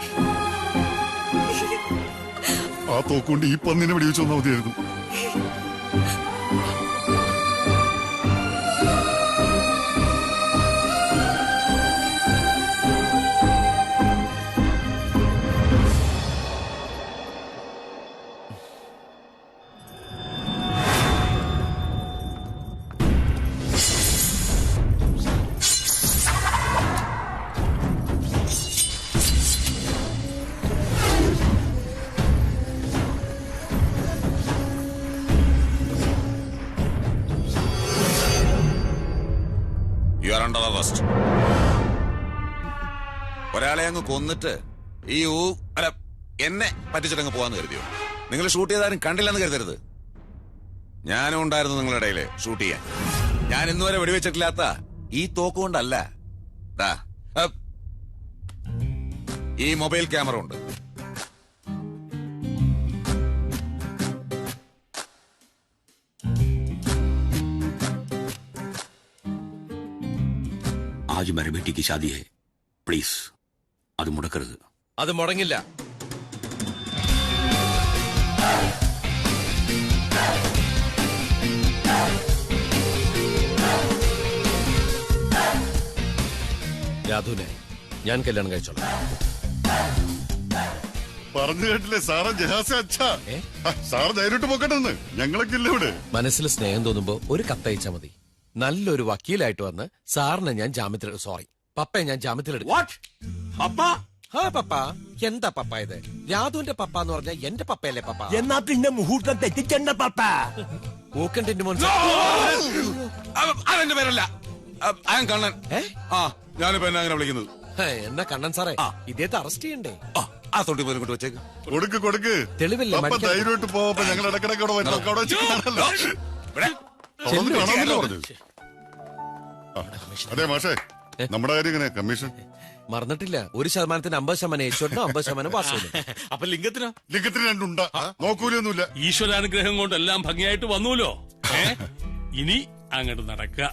ആ തോക്കുകൊണ്ട് ഈ പന്നിനെ വെടിവെച്ചു വന്നാൽ മതിയായിരുന്നു. ഒരാളെ അങ്ങ് കൊന്നിട്ട് ഈ അല്ല എന്നെ പറ്റിച്ചിട്ടങ്ങ് പോവാന്ന് കരുതിയോ? നിങ്ങൾ ഷൂട്ട് ചെയ്താലും കണ്ടില്ലെന്ന് കരുതരുത്. ഞാനും ഉണ്ടായിരുന്നു നിങ്ങളുടെ ഇടയില് ഷൂട്ട് ചെയ്യാൻ. ഞാൻ ഇന്നുവരെ വെടിവെച്ചിട്ടില്ലാത്ത ഈ തോക്കുകൊണ്ടല്ല, ഈ മൊബൈൽ ക്യാമറ ഉണ്ട്. आज मेरे बेटी की शादी है, प्लीज അത് മുടക്കരുത്. അത് മുടങ്ങില്ല. രാധുവിനെ ഞാൻ കല്യാണം കഴിച്ചോളാം. പറഞ്ഞു കേട്ടില്ലേ സാറ് ജഹാസ അച്ഛാ. സാർ ധൈര്യമായിട്ട് പോക്കട്ടെന്ന്, ഞങ്ങളൊക്കെ ഇല്ല ഇവിടെ. മനസ്സിൽ സ്നേഹം തോന്നുമ്പോ ഒരു കത്തയച്ചാ മതി. നല്ലൊരു വക്കീലായിട്ട് വന്ന് സാറിനെ ഞാൻ ജാമ്യത്തിൽ, സോറി പപ്പയെ ഞാൻ ജാമ്യത്തിലെടുക്കും. പപ്പ എന്താ പപ്പ ഇത്? രാധുവിന്റെ പപ്പ എന്ന് പറഞ്ഞാൽ എന്റെ പപ്പയല്ലേ പപ്പ? എന്നാ പിന്നെ മുഹൂർത്തം തെറ്റിച്ചെന്ന പപ്പ. മൂക്കന്റെ മോൻ അതെന്റെ പേരല്ല, കണ്ണൻ. ഞാനിപ്പോ എന്നെ അങ്ങനെ വിളിക്കുന്നത്. എന്നാ കണ്ണൻ സാറേ, ഇദ്ദേഹത്തെ അറസ്റ്റ് ചെയ്യണ്ടേ? ആ തൊട്ടി പോലും കൊണ്ട് വെച്ചേക്ക്. കൊടുക്ക് കൊടുക്ക്. തെളിവില്ല. ധൈര്യമായിട്ട് പോവാ. ഞങ്ങൾ ഇടക്കിടക്ക് അവിടെ വെച്ചിട്ടാണല്ലോ. അതെ മാഷേ, നമ്മുടെ കാര്യം ഇങ്ങനെ കമ്മീഷൻ മറന്നിട്ടില്ല. 1% 50% യേശുവിനും 50% വാസുവിനും. അപ്പൊ ലിംഗത്തിനോ? ലിംഗത്തിന് രണ്ടുണ്ടാ, നോക്കൂലൊന്നുമില്ല. ഈശ്വരാനുഗ്രഹം കൊണ്ട് എല്ലാം ഭംഗിയായിട്ട് വന്നൂലോ. ഇനി അങ്ങോട്ട് നടക്കുക.